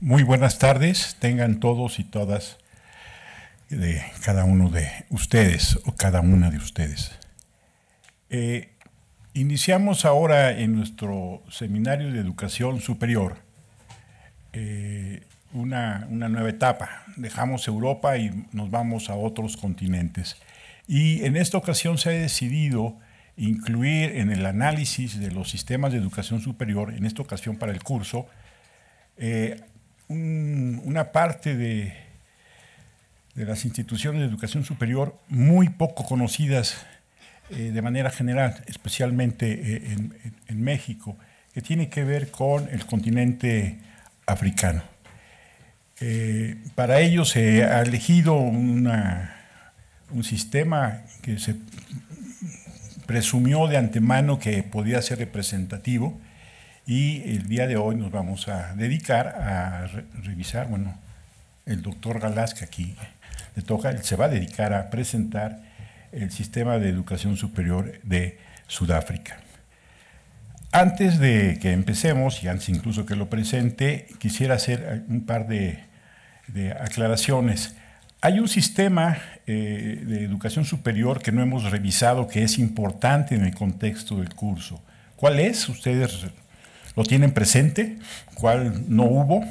Muy buenas tardes, tengan todos y todas de cada uno de ustedes o cada una de ustedes. Iniciamos ahora en nuestro seminario de educación superior una nueva etapa. Dejamos Europa y nos vamos a otros continentes. Y en esta ocasión se ha decidido incluir en el análisis de los sistemas de educación superior, en esta ocasión para el curso, una parte de las instituciones de educación superior muy poco conocidas de manera general, especialmente en México, que tiene que ver con el continente africano. Para ello se ha elegido un sistema que se presumió de antemano que podía ser representativo, y el día de hoy nos vamos a dedicar a revisar, bueno, el doctor Galás, que aquí le toca, él se va a dedicar a presentar el sistema de educación superior de Sudáfrica. Antes de que empecemos, y antes incluso que lo presente, quisiera hacer un par de aclaraciones. Hay un sistema de educación superior que no hemos revisado, que es importante en el contexto del curso. ¿Cuál es? ¿Ustedes lo tienen presente? ¿Cuál no hubo?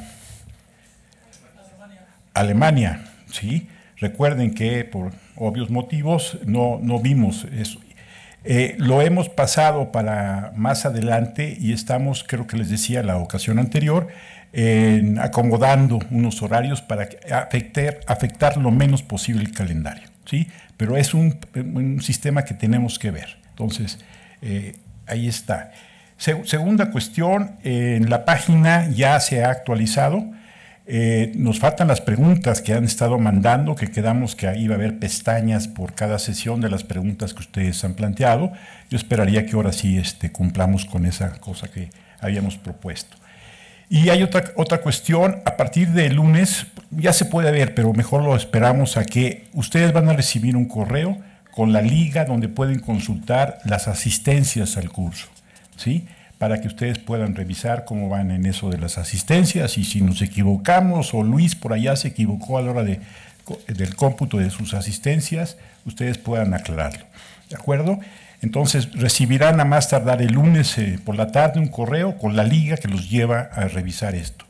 Alemania, ¿sí? Recuerden que por obvios motivos no vimos eso. Lo hemos pasado para más adelante y estamos, creo que les decía la ocasión anterior, acomodando unos horarios para afectar lo menos posible el calendario, ¿sí? Pero es un sistema que tenemos que ver. Entonces, ahí está. Segunda cuestión, en la página ya se ha actualizado. Nos faltan las preguntas que han estado mandando, que quedamos que ahí va a haber pestañas por cada sesión de las preguntas que ustedes han planteado. Yo esperaría que ahora sí cumplamos con esa cosa que habíamos propuesto. Y hay otra cuestión, a partir del lunes ya se puede ver, pero mejor lo esperamos a que ustedes van a recibir un correo con la liga donde pueden consultar las asistencias al curso, ¿sí? Para que ustedes puedan revisar cómo van en eso de las asistencias, y si nos equivocamos o Luis por allá se equivocó a la hora del cómputo de sus asistencias, ustedes puedan aclararlo, ¿de acuerdo? Entonces recibirán a más tardar el lunes por la tarde un correo con la liga que los lleva a revisar esto.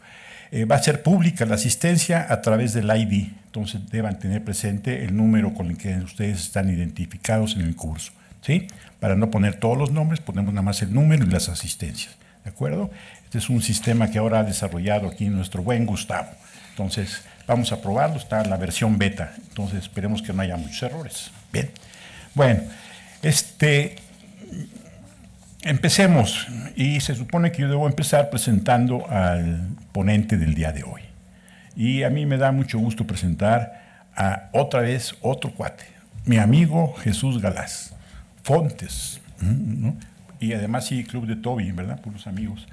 Va a ser pública la asistencia a través del ID, entonces deban tener presente el número con el que ustedes están identificados en el curso, ¿sí? Para no poner todos los nombres, ponemos nada más el número y las asistencias, ¿de acuerdo? Este es un sistema que ahora ha desarrollado aquí nuestro buen Gustavo. Entonces, vamos a probarlo, está en la versión beta, entonces esperemos que no haya muchos errores. Bien, bueno, empecemos, y se supone que yo debo empezar presentando al ponente del día de hoy. Y a mí me da mucho gusto presentar a otra vez otro cuate, mi amigo Jesús Galás Fontes, ¿no? Y además sí, Club de Toby, ¿verdad? Puros amigos.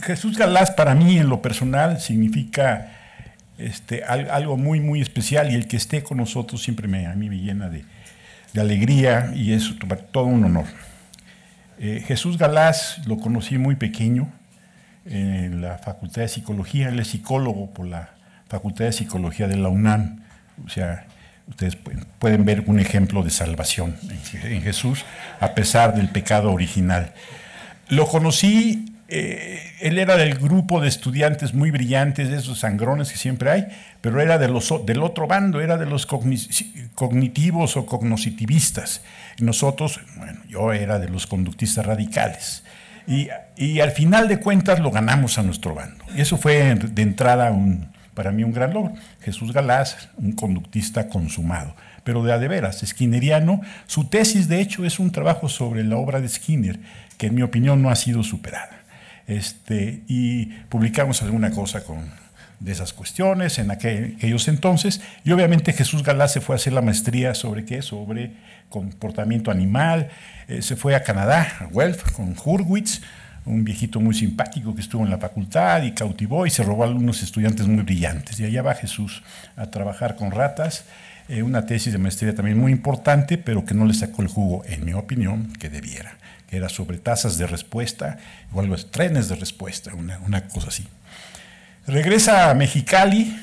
Jesús Galás para mí en lo personal significa algo muy, muy especial, y el que esté con nosotros siempre a mí me llena de alegría, y es todo un honor. Jesús Galás lo conocí muy pequeño en la Facultad de Psicología. Él es psicólogo por la Facultad de Psicología de la UNAM. O sea, ustedes pueden ver un ejemplo de salvación en Jesús, a pesar del pecado original. Lo conocí, él era del grupo de estudiantes muy brillantes, de esos sangrones que siempre hay, pero era del otro bando, era de los cognitivos o cognoscitivistas. Nosotros, bueno, yo era de los conductistas radicales. Y al final de cuentas lo ganamos a nuestro bando. Y eso fue de entrada para mí un gran logro. Jesús Galás, un conductista consumado, pero de veras, skinneriano. Su tesis, de hecho, es un trabajo sobre la obra de Skinner, que en mi opinión no ha sido superada. Y publicamos alguna cosa de esas cuestiones en aquellos entonces, y obviamente Jesús Galás se fue a hacer la maestría sobre ¿qué? Sobre comportamiento animal. Se fue a Canadá, a Guelph, con Hurwitz, un viejito muy simpático que estuvo en la facultad y cautivó y se robó a algunos estudiantes muy brillantes. Y allá va Jesús a trabajar con ratas, una tesis de maestría también muy importante, pero que no le sacó el jugo, en mi opinión, que debiera. que era sobre tasas de respuesta, o algo, trenes de respuesta, una cosa así. Regresa a Mexicali,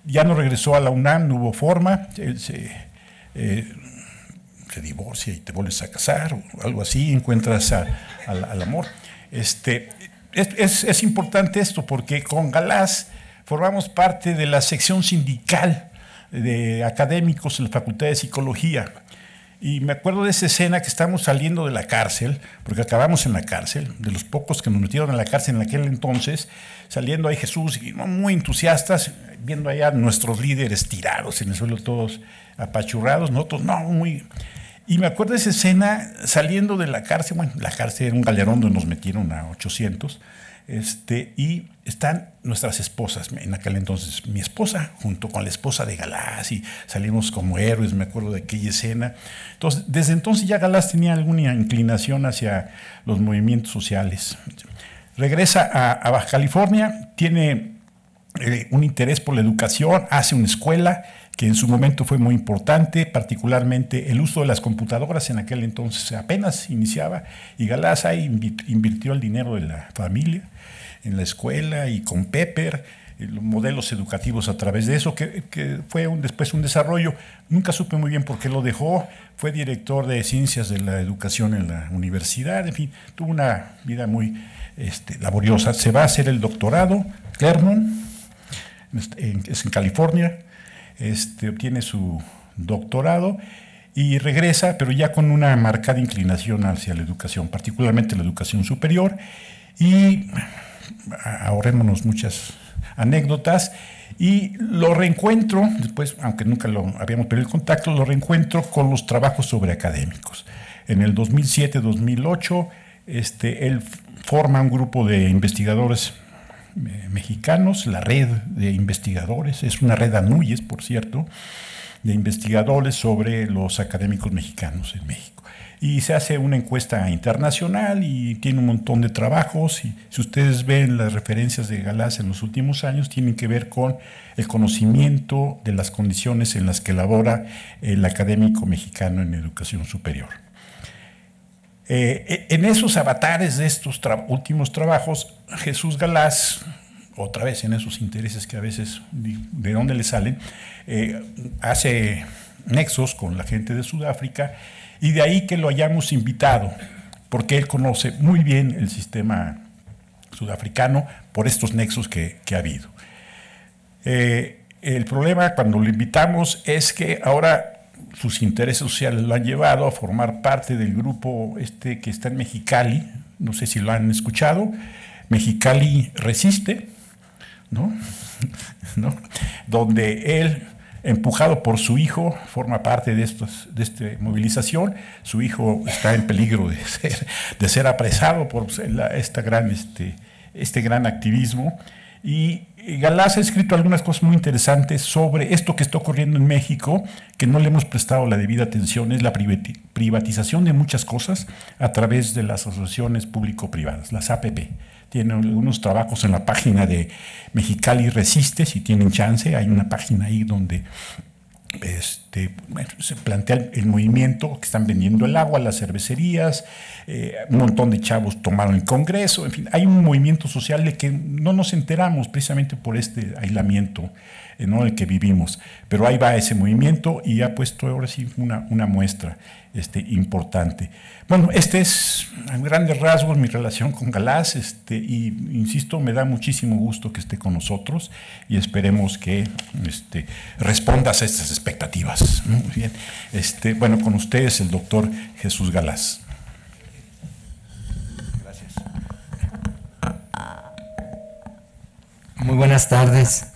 ya no regresó a la UNAM, no hubo forma, él se divorcia y te vuelves a casar, o algo así, encuentras al amor. Es importante esto porque con Galás formamos parte de la sección sindical de académicos en la Facultad de Psicología. Y me acuerdo de esa escena que estamos saliendo de la cárcel, porque acabamos en la cárcel, de los pocos que nos metieron en la cárcel en aquel entonces, saliendo ahí Jesús, y muy entusiastas, viendo allá a nuestros líderes tirados en el suelo, todos apachurrados, nosotros no, muy... Y me acuerdo de esa escena saliendo de la cárcel, bueno, la cárcel era un galerón donde nos metieron a 800, y están nuestras esposas, en aquel entonces mi esposa junto con la esposa de Galás, y salimos como héroes, me acuerdo de aquella escena. Entonces, desde entonces ya Galás tenía alguna inclinación hacia los movimientos sociales. Regresa a Baja California, tiene un interés por la educación, hace una escuela que en su momento fue muy importante, particularmente el uso de las computadoras en aquel entonces apenas iniciaba, y Galás ahí invirtió el dinero de la familia en la escuela y con Pepper, los modelos educativos a través de eso, que fue después un desarrollo. Nunca supe muy bien por qué lo dejó, fue director de Ciencias de la Educación en la universidad, en fin, tuvo una vida muy laboriosa. Se va a hacer el doctorado, Claremont, es en California, obtiene su doctorado y regresa, pero ya con una marcada inclinación hacia la educación, particularmente la educación superior, y ahorrémonos muchas anécdotas, y lo reencuentro después, aunque nunca lo habíamos perdido el contacto, lo reencuentro con los trabajos sobre académicos. En el 2007-2008, él forma un grupo de investigadores mexicanos, la red de investigadores, es una red ANUYES, por cierto, de investigadores sobre los académicos mexicanos en México. Y se hace una encuesta internacional y tiene un montón de trabajos, y si ustedes ven las referencias de Galás en los últimos años, tienen que ver con el conocimiento de las condiciones en las que labora el académico mexicano en educación superior. En esos avatares de estos últimos trabajos, Jesús Galás, otra vez en esos intereses que a veces de dónde le salen, hace nexos con la gente de Sudáfrica, y de ahí que lo hayamos invitado, porque él conoce muy bien el sistema sudafricano por estos nexos que ha habido. El problema cuando lo invitamos es que ahora sus intereses sociales lo han llevado a formar parte del grupo que está en Mexicali, no sé si lo han escuchado, Mexicali Resiste, ¿no? Donde él, empujado por su hijo, forma parte de esta movilización. Su hijo está en peligro de ser apresado por este gran activismo, y Galás ha escrito algunas cosas muy interesantes sobre esto que está ocurriendo en México, que no le hemos prestado la debida atención, es la privatización de muchas cosas a través de las asociaciones público-privadas, las APP. Tiene algunos trabajos en la página de Mexicali Resiste, si tienen chance, hay una página ahí donde se plantea el movimiento, que están vendiendo el agua, las cervecerías, un montón de chavos tomaron el Congreso, en fin, hay un movimiento social de que no nos enteramos precisamente por este aislamiento en el que vivimos, pero ahí va ese movimiento y ha puesto ahora sí una muestra importante. Bueno, es a grandes rasgos mi relación con Galás, y insisto, me da muchísimo gusto que esté con nosotros y esperemos que respondas a estas expectativas. Muy bien. Bueno, con ustedes el doctor Jesús Galás. Gracias. Muy buenas tardes.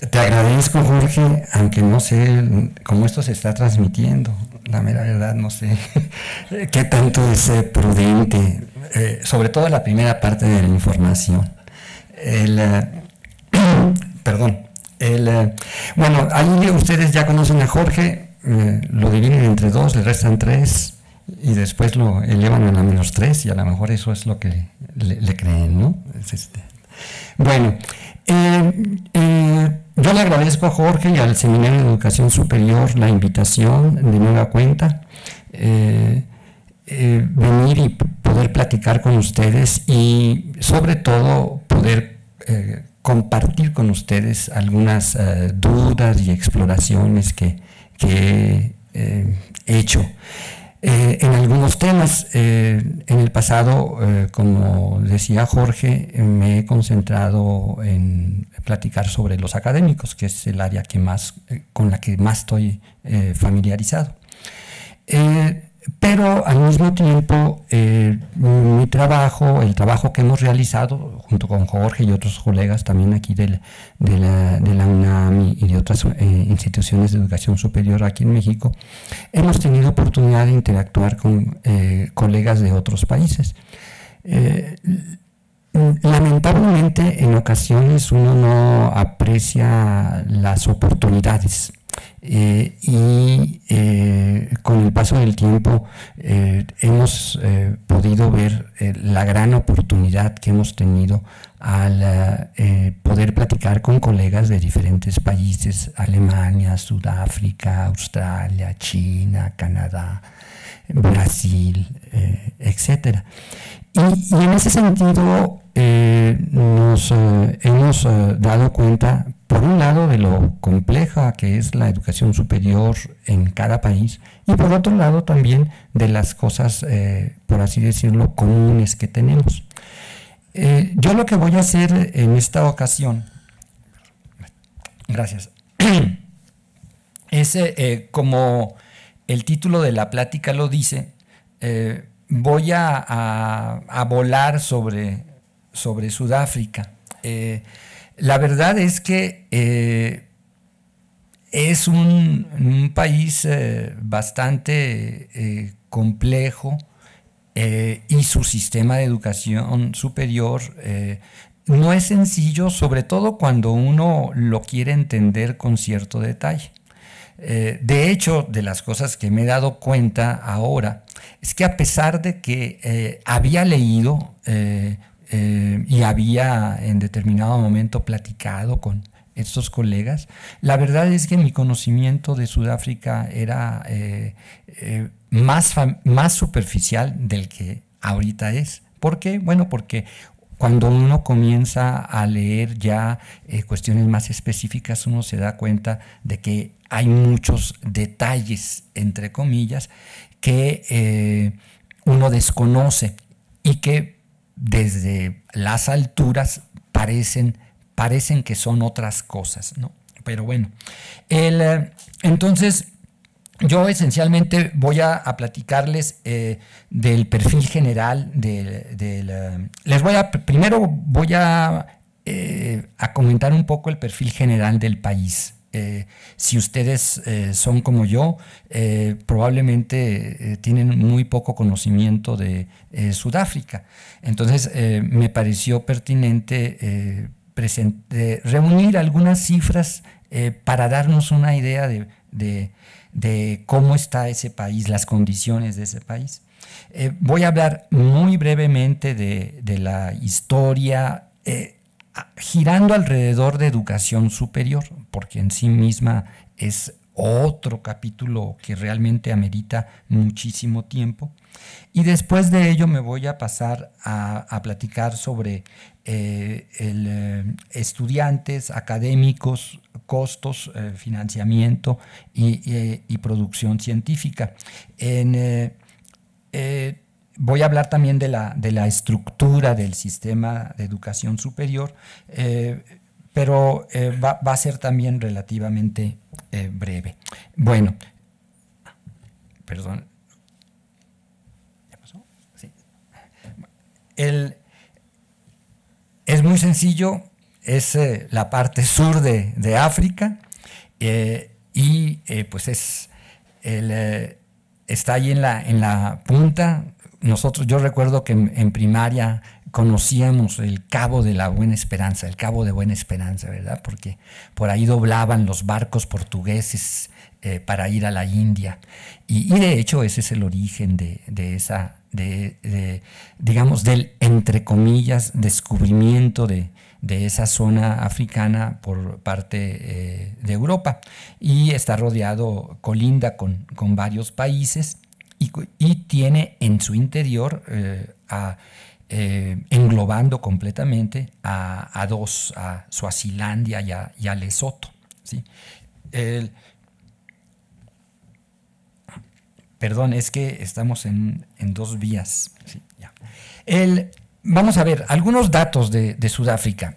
Te agradezco, Jorge, aunque no sé cómo esto se está transmitiendo. La mera verdad, no sé qué tanto es prudente, sobre todo la primera parte de la información. Bueno, ahí ustedes ya conocen a Jorge, lo dividen entre 2, le restan 3 y después lo elevan a la -3, y a lo mejor eso es lo que le creen, ¿no? Bueno, yo le agradezco a Jorge y al Seminario de Educación Superior la invitación de nueva cuenta, venir y poder platicar con ustedes y sobre todo poder compartir con ustedes algunas dudas y exploraciones que he hecho. En algunos temas, en el pasado, como decía Jorge, me he concentrado en platicar sobre los académicos, que es el área que con la que más estoy familiarizado. Pero al mismo tiempo, mi trabajo, el trabajo que hemos realizado junto con Jorge y otros colegas también aquí de la UNAM y de otras instituciones de educación superior aquí en México, hemos tenido oportunidad de interactuar con colegas de otros países. Lamentablemente, en ocasiones uno no aprecia las oportunidades. Con el paso del tiempo hemos podido ver la gran oportunidad que hemos tenido al poder platicar con colegas de diferentes países: Alemania, Sudáfrica, Australia, China, Canadá, Brasil, etcétera. Y en ese sentido nos hemos dado cuenta, por un lado, de lo compleja que es la educación superior en cada país, y por otro lado también de las cosas, por así decirlo, comunes que tenemos. Yo lo que voy a hacer en esta ocasión, gracias, es como el título de la plática lo dice, voy a volar sobre Sudáfrica. La verdad es que es un país bastante complejo, y su sistema de educación superior no es sencillo, sobre todo cuando uno lo quiere entender con cierto detalle. De hecho, de las cosas que me he dado cuenta ahora es que, a pesar de que había leído y había en determinado momento platicado con estos colegas, la verdad es que mi conocimiento de Sudáfrica era más superficial del que ahorita es. ¿Por qué? Bueno, porque cuando uno comienza a leer ya cuestiones más específicas, uno se da cuenta de que hay muchos detalles, entre comillas, que uno desconoce y que desde las alturas parecen que son otras cosas, ¿no? Pero bueno, entonces yo esencialmente voy a platicarles del perfil general primero voy a comentar un poco el perfil general del país. Si ustedes son como yo, probablemente tienen muy poco conocimiento de Sudáfrica. Entonces me pareció pertinente reunir algunas cifras para darnos una idea de cómo está ese país, las condiciones de ese país. Voy a hablar muy brevemente de la historia, girando alrededor de educación superior, porque en sí misma es otro capítulo que realmente amerita muchísimo tiempo. Y después de ello me voy a pasar a platicar sobre estudiantes, académicos, costos, financiamiento y producción científica. Voy a hablar también de la estructura del sistema de educación superior, pero va a ser también relativamente breve. Bueno, perdón. ¿Ya pasó? Sí. Es muy sencillo, es la parte sur de África, y pues está ahí en la punta. Yo recuerdo que en primaria, conocíamos el Cabo de la Buena Esperanza, el Cabo de Buena Esperanza, ¿verdad? Porque por ahí doblaban los barcos portugueses para ir a la India. Y de hecho ese es el origen digamos, del, entre comillas, descubrimiento de esa zona africana por parte de Europa. Y está rodeado, colinda con varios países y tiene en su interior englobando completamente a dos, a Suazilandia y a Lesoto, ¿sí? Perdón, es que estamos en dos vías. Sí, ya. Vamos a ver algunos datos de Sudáfrica.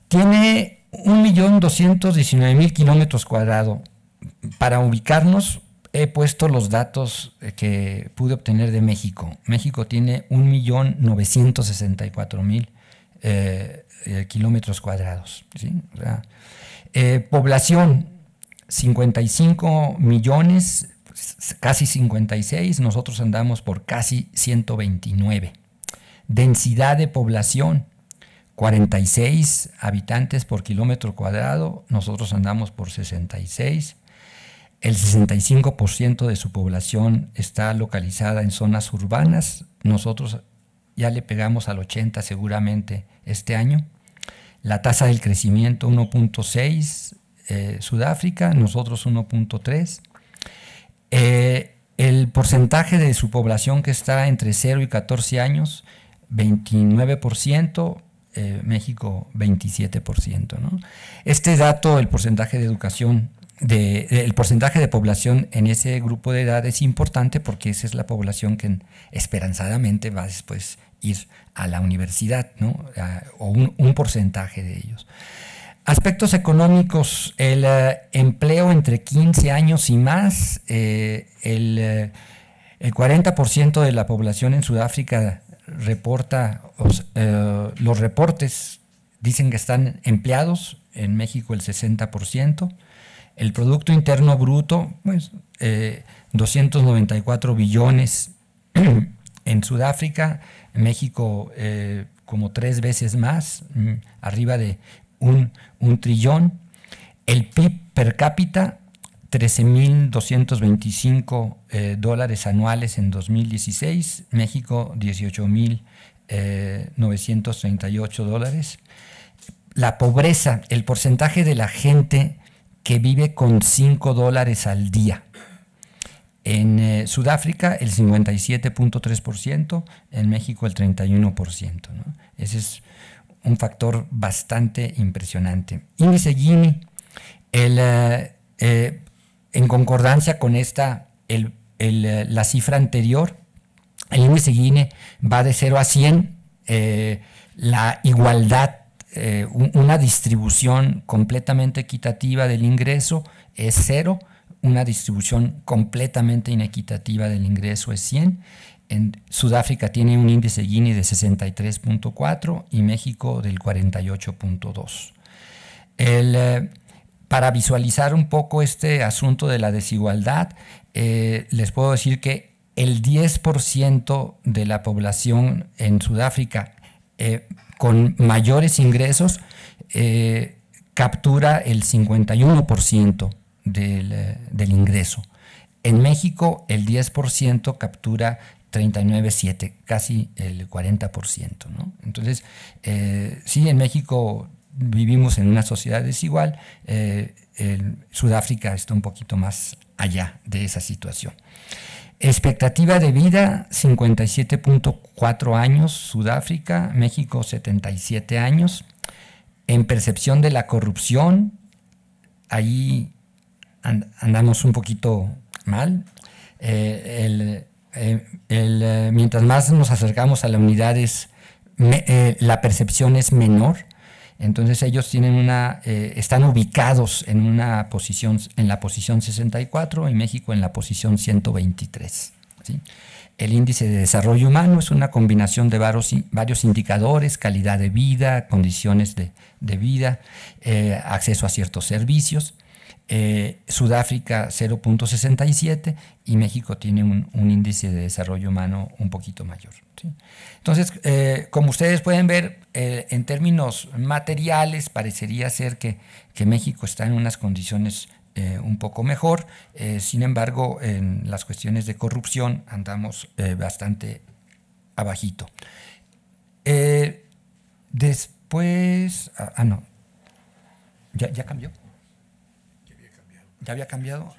Tiene 1.219.000 kilómetros cuadrados. Para ubicarnos, he puesto los datos que pude obtener de México. México tiene 1.964.000 kilómetros cuadrados, ¿sí? O sea, población, 55 millones, casi 56, nosotros andamos por casi 129. Densidad de población, 46 habitantes por kilómetro cuadrado, nosotros andamos por 66. El 65% de su población está localizada en zonas urbanas, nosotros ya le pegamos al 80 seguramente este año. La tasa del crecimiento 1.6, Sudáfrica, nosotros 1.3. El porcentaje de su población que está entre 0 y 14 años, 29%, México 27%, ¿no? Este dato, el porcentaje de educación, el porcentaje de población en ese grupo de edad es importante porque esa es la población que esperanzadamente va después ir a la universidad, ¿no? O un porcentaje de ellos. Aspectos económicos, el empleo entre 15 años y más, el 40% de la población en Sudáfrica reporta, los reportes dicen que están empleados, en México el 60%. El Producto Interno Bruto, pues 294 billones en Sudáfrica, en México como 3 veces más, arriba de un trillón. El PIB per cápita, 13.225 dólares anuales en 2016, México 18.938 dólares. La pobreza, el porcentaje de la gente que vive con $5 al día. En Sudáfrica el 57.3%, en México el 31%, ¿no? Ese es un factor bastante impresionante. Índice Gini, en concordancia con la cifra anterior, el índice Gini va de 0 a 100, la igualdad, una distribución completamente equitativa del ingreso es 0, una distribución completamente inequitativa del ingreso es 100. En Sudáfrica tiene un índice Gini de 63.4 y México del 48.2. Para visualizar un poco este asunto de la desigualdad, les puedo decir que el 10% de la población en Sudáfrica con mayores ingresos captura el 51% del ingreso. En México el 10% captura 39.7, casi el 40%, ¿no? Entonces, sí, en México vivimos en una sociedad desigual, Sudáfrica está un poquito más allá de esa situación. Expectativa de vida, 57.4 años, Sudáfrica, México 77 años. En percepción de la corrupción, ahí andamos un poquito mal. Mientras más nos acercamos a las unidades, la percepción es menor. Entonces ellos tienen están ubicados en la posición 64 y México en la posición 123. ¿Sí? El índice de desarrollo humano es una combinación de varios indicadores: calidad de vida, condiciones de vida, acceso a ciertos servicios. Sudáfrica 0.67 y México tiene un índice de desarrollo humano un poquito mayor, ¿sí? Entonces, como ustedes pueden ver, en términos materiales parecería ser que México está en unas condiciones un poco mejor. Sin embargo, en las cuestiones de corrupción andamos bastante abajito. Después, no, ¿ya cambió? ¿Ya había cambiado?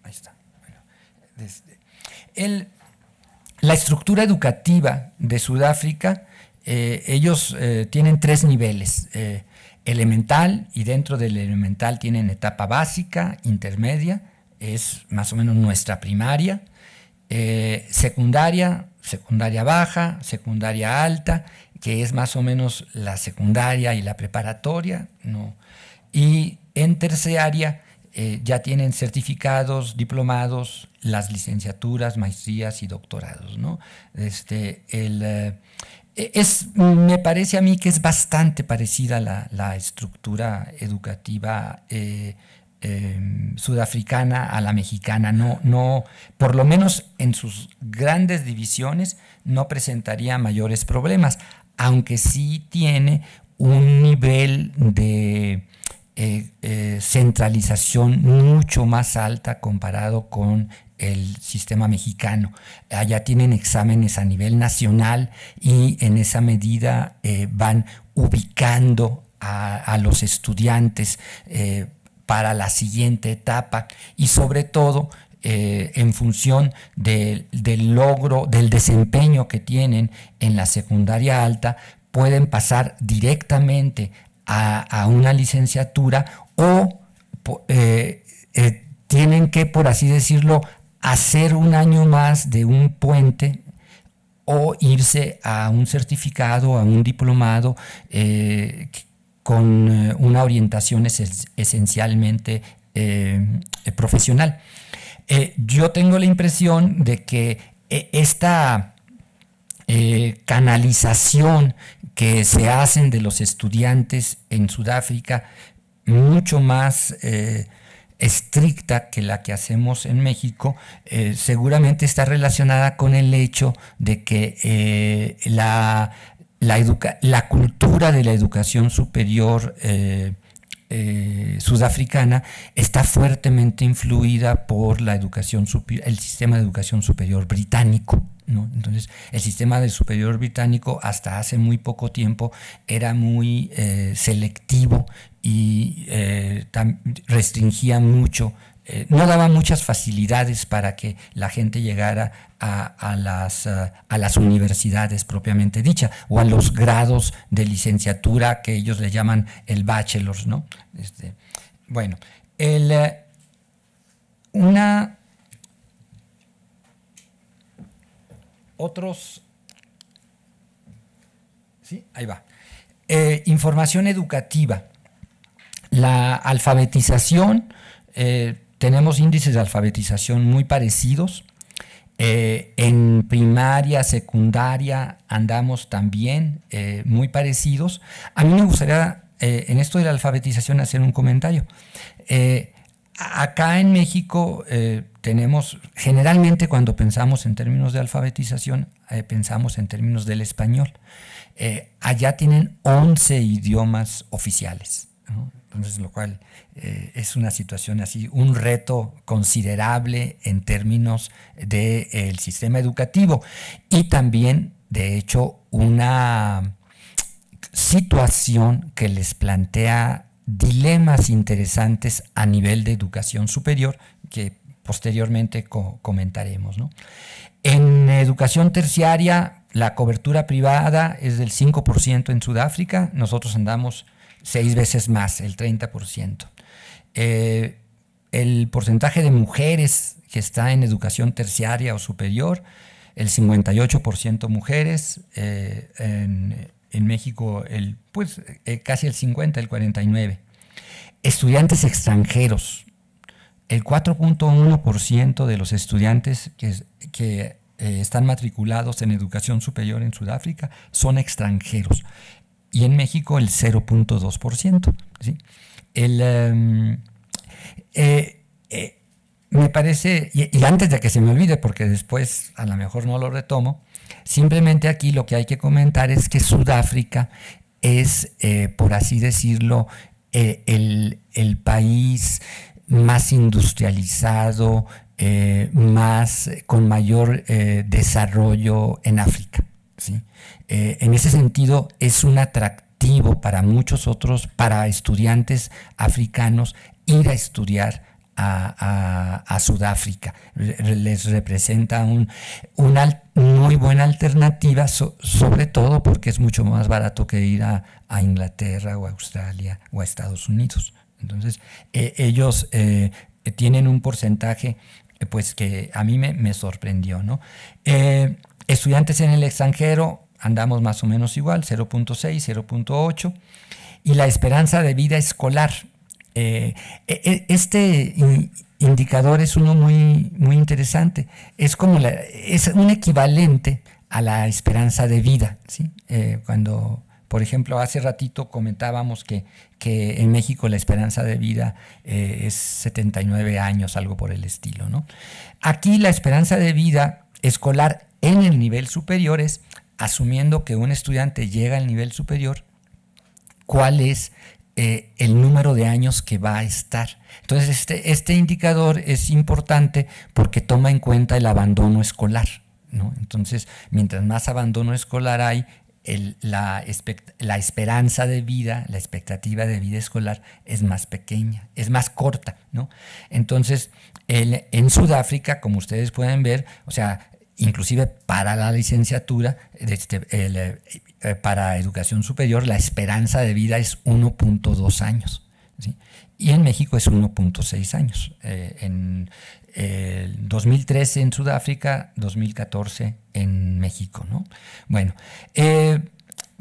Ahí está. Bueno, la estructura educativa de Sudáfrica, ellos tienen 3 niveles. Elemental, y dentro del elemental tienen etapa básica, intermedia, es más o menos nuestra primaria, secundaria, secundaria baja, secundaria alta, que es más o menos la secundaria y la preparatoria, ¿no? Y en terciaria ya tienen certificados, diplomados, las licenciaturas, maestrías y doctorados, ¿no? Me parece a mí que es bastante parecida la estructura educativa sudafricana a la mexicana. No, por lo menos en sus grandes divisiones no presentaría mayores problemas, aunque sí tiene un nivel de centralización mucho más alta comparado con el sistema mexicano. Allá tienen exámenes a nivel nacional y en esa medida van ubicando a los estudiantes para la siguiente etapa y sobre todo en función del logro, del desempeño que tienen en la secundaria alta, pueden pasar directamente a una licenciatura o tienen que, por así decirlo, hacer un año más de un puente o irse a un certificado, a un diplomado con una orientación esencialmente profesional. Yo tengo la impresión de que esta canalización que se hacen de los estudiantes en Sudáfrica mucho más estricta que la que hacemos en México, seguramente está relacionada con el hecho de que la cultura de la educación superior sudafricana está fuertemente influida por la educación el sistema de educación superior británico, ¿no? Entonces, el sistema de superior británico hasta hace muy poco tiempo era muy selectivo y restringía mucho, no daba muchas facilidades para que la gente llegara a las universidades propiamente dicha o a los grados de licenciatura que ellos le llaman el bachelor, ¿no? Bueno, sí, ahí va. Información educativa. La alfabetización, tenemos índices de alfabetización muy parecidos. En primaria, secundaria andamos también muy parecidos. A mí me gustaría en esto de la alfabetización hacer un comentario. Acá en México tenemos, generalmente cuando pensamos en términos de alfabetización, pensamos en términos del español. Allá tienen 11 idiomas oficiales, ¿no? Entonces, lo cual es una situación así, un reto considerable en términos del sistema educativo y también, de hecho, una situación que les plantea dilemas interesantes a nivel de educación superior que posteriormente comentaremos, ¿no? En educación terciaria, la cobertura privada es del 5% en Sudáfrica, nosotros andamos 6 veces más, el 30%. El porcentaje de mujeres que está en educación terciaria o superior, el 58% mujeres, en México casi el 50%, el 49%. Estudiantes extranjeros, el 4.1% de los estudiantes que están matriculados en educación superior en Sudáfrica son extranjeros y en México el 0.2%, ¿sí? Me parece, y antes de que se me olvide, porque después a lo mejor no lo retomo, simplemente aquí lo que hay que comentar es que Sudáfrica es, por así decirlo, el país más industrializado, con mayor desarrollo en África, ¿sí? En ese sentido es un atractivo para muchos otros, para estudiantes africanos, ir a estudiar a Sudáfrica. Les representa una muy buena alternativa, sobre todo porque es mucho más barato que ir a Inglaterra o a Australia o a Estados Unidos. Entonces, ellos tienen un porcentaje pues que a mí me sorprendió, ¿no? Estudiantes en el extranjero andamos más o menos igual, 0.6, 0.8, y la esperanza de vida escolar. Este indicador es uno muy, muy interesante. Es un equivalente a la esperanza de vida, ¿sí? Cuando, por ejemplo, hace ratito comentábamos que en México la esperanza de vida es 79 años, algo por el estilo, ¿no? Aquí la esperanza de vida escolar en el nivel superior es, asumiendo que un estudiante llega al nivel superior, ¿cuál es el número de años que va a estar? Entonces este indicador es importante porque toma en cuenta el abandono escolar, ¿no? Entonces, mientras más abandono escolar hay, la esperanza de vida, la expectativa de vida escolar es más pequeña, es más corta, ¿no? Entonces, en Sudáfrica, como ustedes pueden ver, o sea, inclusive para la licenciatura, para educación superior, la esperanza de vida es 1.2 años, ¿sí? Y en México es 1.6 años. En 2013 en Sudáfrica, 2014 en México, ¿no? Bueno,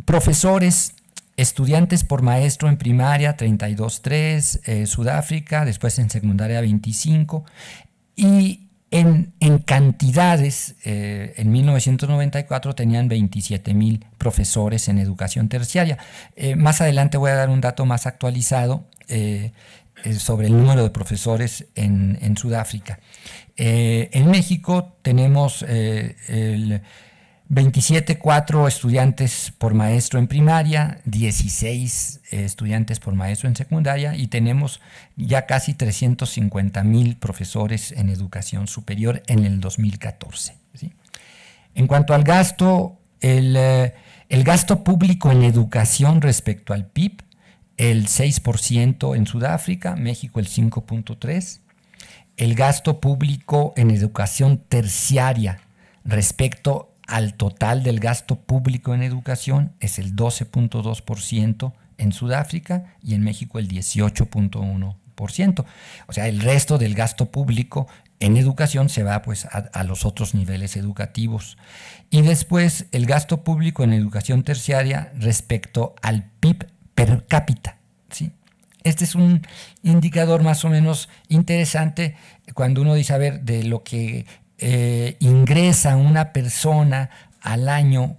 profesores, estudiantes por maestro en primaria, 32.3, Sudáfrica, después en secundaria 25, y en cantidades, en 1994 tenían 27,000 profesores en educación terciaria. Más adelante voy a dar un dato más actualizado sobre el número de profesores en Sudáfrica. En México tenemos el 27,4 estudiantes por maestro en primaria, 16 estudiantes por maestro en secundaria, y tenemos ya casi 350,000 profesores en educación superior en el 2014, ¿sí? En cuanto al gasto, el gasto público en educación respecto al PIB, el 6% en Sudáfrica, México el 5.3%. El gasto público en educación terciaria respecto al total del gasto público en educación es el 12.2% en Sudáfrica y en México el 18.1%. O sea, el resto del gasto público en educación se va pues a los otros niveles educativos. Y después el gasto público en educación terciaria respecto al PIB per cápita, ¿sí? Este es un indicador más o menos interesante cuando uno dice, a ver, de lo que ingresa una persona al año,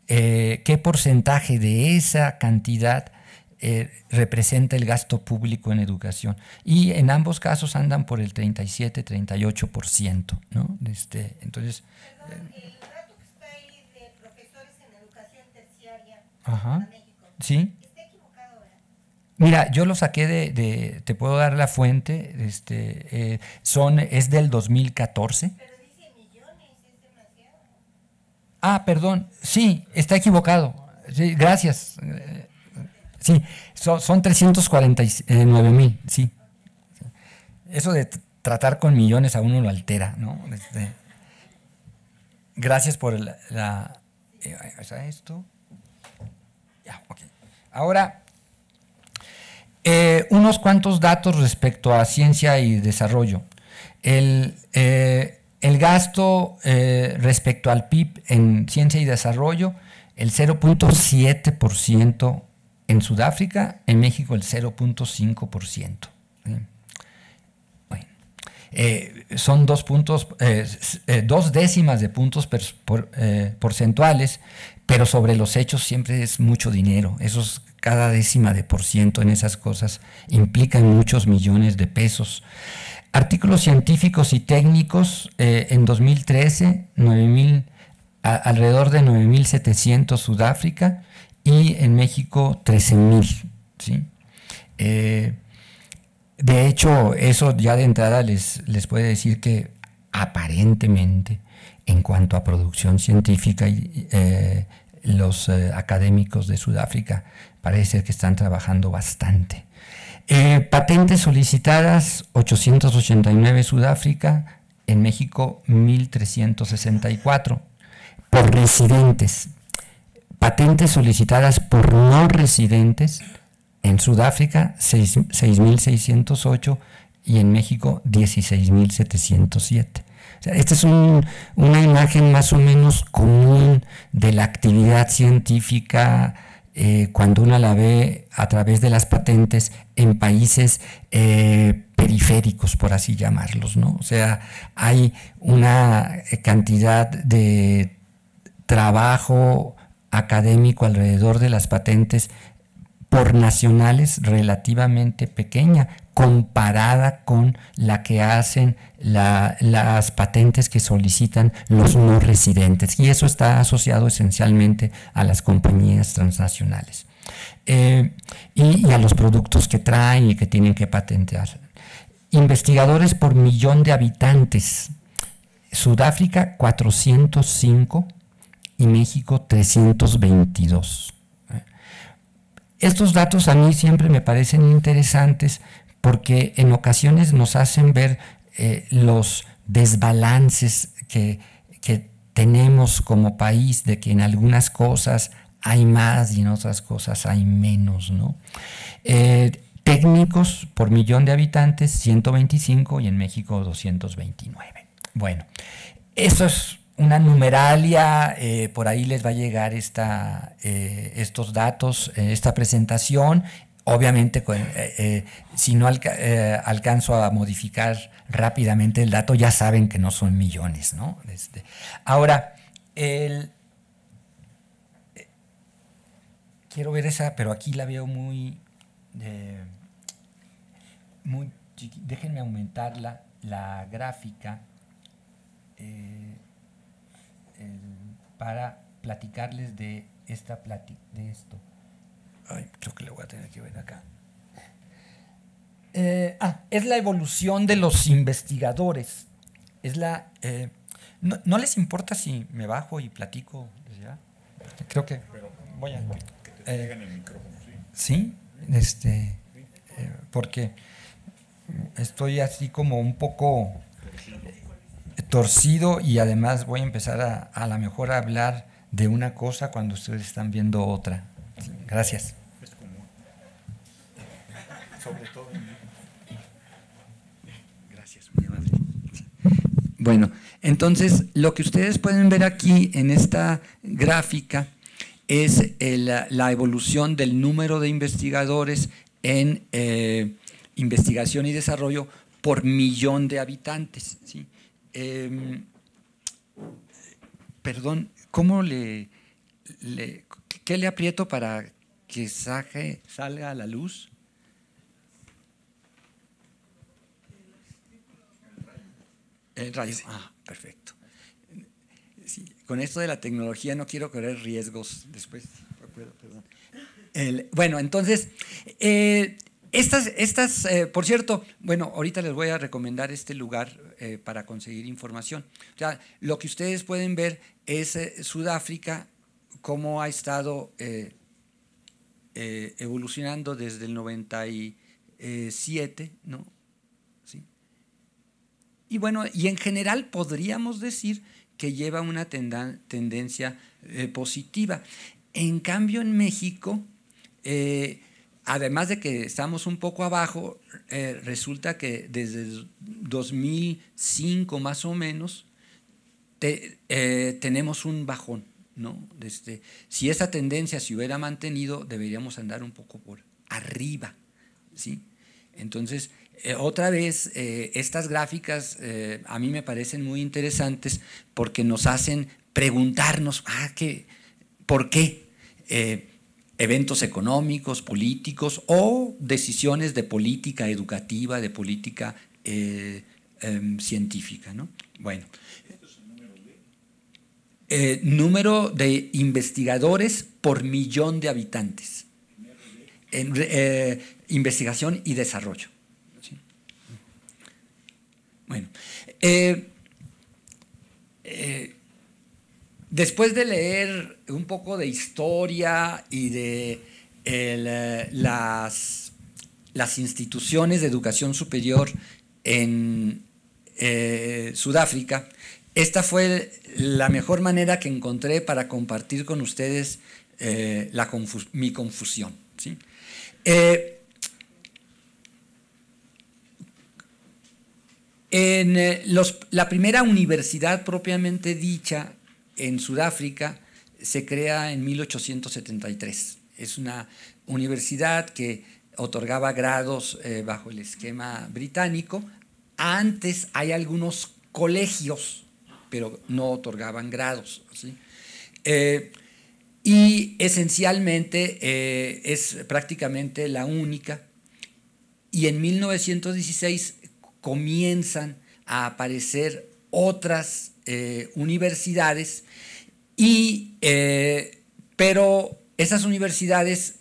qué porcentaje de esa cantidad representa el gasto público en educación. Y en ambos casos andan por el 37-38%, ¿no? Entonces, el dato que está ahí de profesores en educación terciaria ajá, para México, ¿sí? está equivocado, ¿verdad? Mira, yo lo saqué te puedo dar la fuente, es del 2014. Pero dice millones, es demasiado, ¿no? Ah, perdón, sí, está equivocado. Sí, gracias. Sí, son 349,000, sí. Eso de tratar con millones a uno lo altera, ¿no? Gracias por esto. Ya, ok. Ahora, unos cuantos datos respecto a ciencia y desarrollo. El gasto respecto al PIB en ciencia y desarrollo, el 0.7% en Sudáfrica, en México el 0.5%. Bueno, son 2 décimas de puntos porcentuales, pero sobre los hechos siempre es mucho dinero. Esos, cada décima de % en esas cosas implican muchos millones de pesos. Artículos científicos y técnicos, en 2013, alrededor de 9.700 Sudáfrica, y en México 13.000, ¿sí? De hecho, eso ya de entrada les puede decir que aparentemente, en cuanto a producción científica, los académicos de Sudáfrica parece que están trabajando bastante. Patentes solicitadas, 889 Sudáfrica, en México 1.364 por residentes. Patentes solicitadas por no residentes, en Sudáfrica 6.608 y en México 16.707. O sea, esta es una imagen más o menos común de la actividad científica cuando uno la ve a través de las patentes en países periféricos, por así llamarlos, ¿no? O sea, hay una cantidad de trabajo académico alrededor de las patentes por nacionales relativamente pequeña, comparada con la que hacen las patentes que solicitan los no residentes, y eso está asociado esencialmente a las compañías transnacionales y a los productos que traen y que tienen que patentear. Investigadores por millón de habitantes, Sudáfrica 405 y México 322. Estos datos a mí siempre me parecen interesantes porque en ocasiones nos hacen ver los desbalances que tenemos como país, de que en algunas cosas hay más y en otras cosas hay menos, ¿no? Técnicos por millón de habitantes, 125 y en México 229. Bueno, eso es una numeralia, por ahí les va a llegar estos datos, esta presentación. Obviamente, si no alcanzo a modificar rápidamente el dato, ya saben que no son millones, ¿no? Ahora, quiero ver esa, pero aquí la veo muy chiquita. Déjenme aumentar la gráfica para platicarles de esto. Ay, creo que le voy a tener que ver acá. Es la evolución de los investigadores. ¿No les importa si me bajo y platico desde allá? Creo que voy a... Que te traigan el micrófono, ¿sí? Porque estoy así como un poco torcido y además voy a empezar a lo mejor a hablar de una cosa cuando ustedes están viendo otra. Gracias. Es común. Sobre todo. Gracias, muy amable. Bueno, entonces lo que ustedes pueden ver aquí en esta gráfica es la evolución del número de investigadores en investigación y desarrollo por millón de habitantes, ¿sí? Perdón, ¿qué le aprieto para que salga a la luz? El rayo. Ah, perfecto. Sí, con esto de la tecnología no quiero correr riesgos después. Perdón. Bueno, entonces, por cierto, bueno, ahorita les voy a recomendar este lugar para conseguir información. O sea, lo que ustedes pueden ver es Sudáfrica, cómo ha estado evolucionando desde el 97, ¿no? ¿Sí? Y bueno, y en general podríamos decir que lleva una tendencia positiva. En cambio, en México, además de que estamos un poco abajo, resulta que desde 2005 más o menos tenemos un bajón, ¿no? Si esa tendencia se hubiera mantenido, deberíamos andar un poco por arriba, ¿sí? Entonces, otra vez, estas gráficas a mí me parecen muy interesantes porque nos hacen preguntarnos, ¿Por qué? Eventos económicos, políticos o decisiones de política educativa, de política científica, ¿no? Bueno. Número de investigadores por millón de habitantes. Investigación y desarrollo. ¿Sí? Bueno. Después de leer un poco de historia y de las instituciones de educación superior en Sudáfrica, esta fue la mejor manera que encontré para compartir con ustedes mi confusión, ¿sí? La primera universidad propiamente dicha en Sudáfrica se crea en 1873. Es una universidad que otorgaba grados bajo el esquema británico. Antes hay algunos colegios, pero no otorgaban grados, ¿sí? Y esencialmente es prácticamente la única. Y en 1916 comienzan a aparecer otras universidades, pero esas universidades,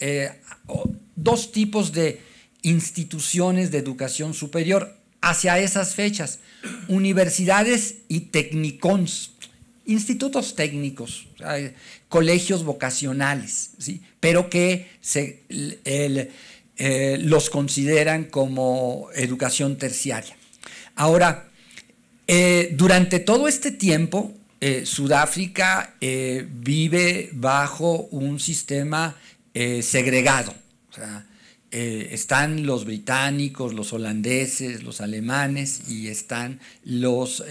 dos tipos de instituciones de educación superior hacia esas fechas: universidades y tecnicons, institutos técnicos, colegios vocacionales, ¿sí? Pero que los consideran como educación terciaria. Ahora, durante todo este tiempo, Sudáfrica vive bajo un sistema segregado. O sea, están los británicos, los holandeses, los alemanes, y están los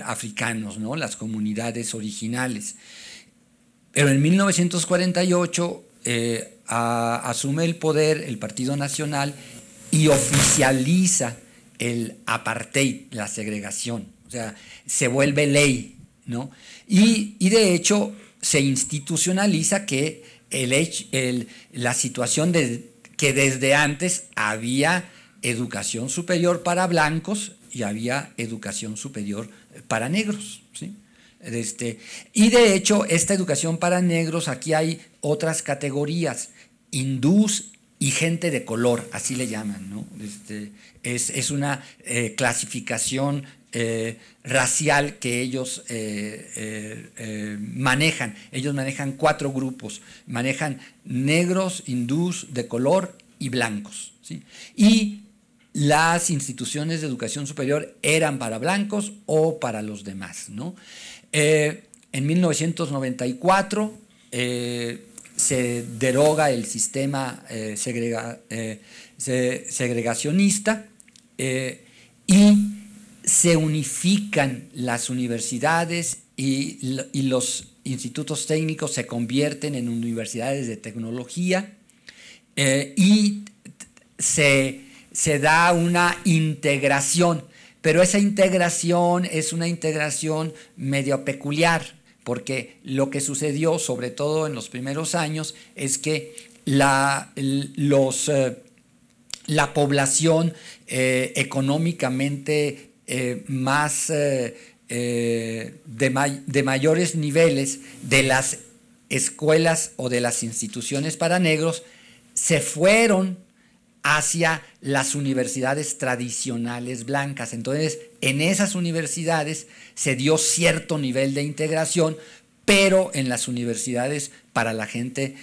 africanos, ¿no? Las comunidades originales. Pero en 1948 asume el poder el Partido Nacional y oficializa el apartheid, la segregación. O sea, se vuelve ley, ¿no? Y de hecho se institucionaliza que la situación de que desde antes había educación superior para blancos y había educación superior para negros, ¿sí? Y de hecho, esta educación para negros, aquí hay otras categorías: hindús y gente de color, así le llaman, ¿no? Es una clasificación racial que ellos manejan. Ellos manejan 4 grupos: manejan negros, hindús, de color y blancos, ¿sí? Y las instituciones de educación superior eran para blancos o para los demás, ¿no? En 1994 se deroga el sistema segregacionista y se unifican las universidades y los institutos técnicos se convierten en universidades de tecnología, y se da una integración, pero esa integración es una integración medio peculiar, porque lo que sucedió, sobre todo en los primeros años, es que la población económicamente más de mayores niveles de las escuelas o de las instituciones para negros se fueron hacia las universidades tradicionales blancas. Entonces, en esas universidades se dio cierto nivel de integración, pero en las universidades para la gente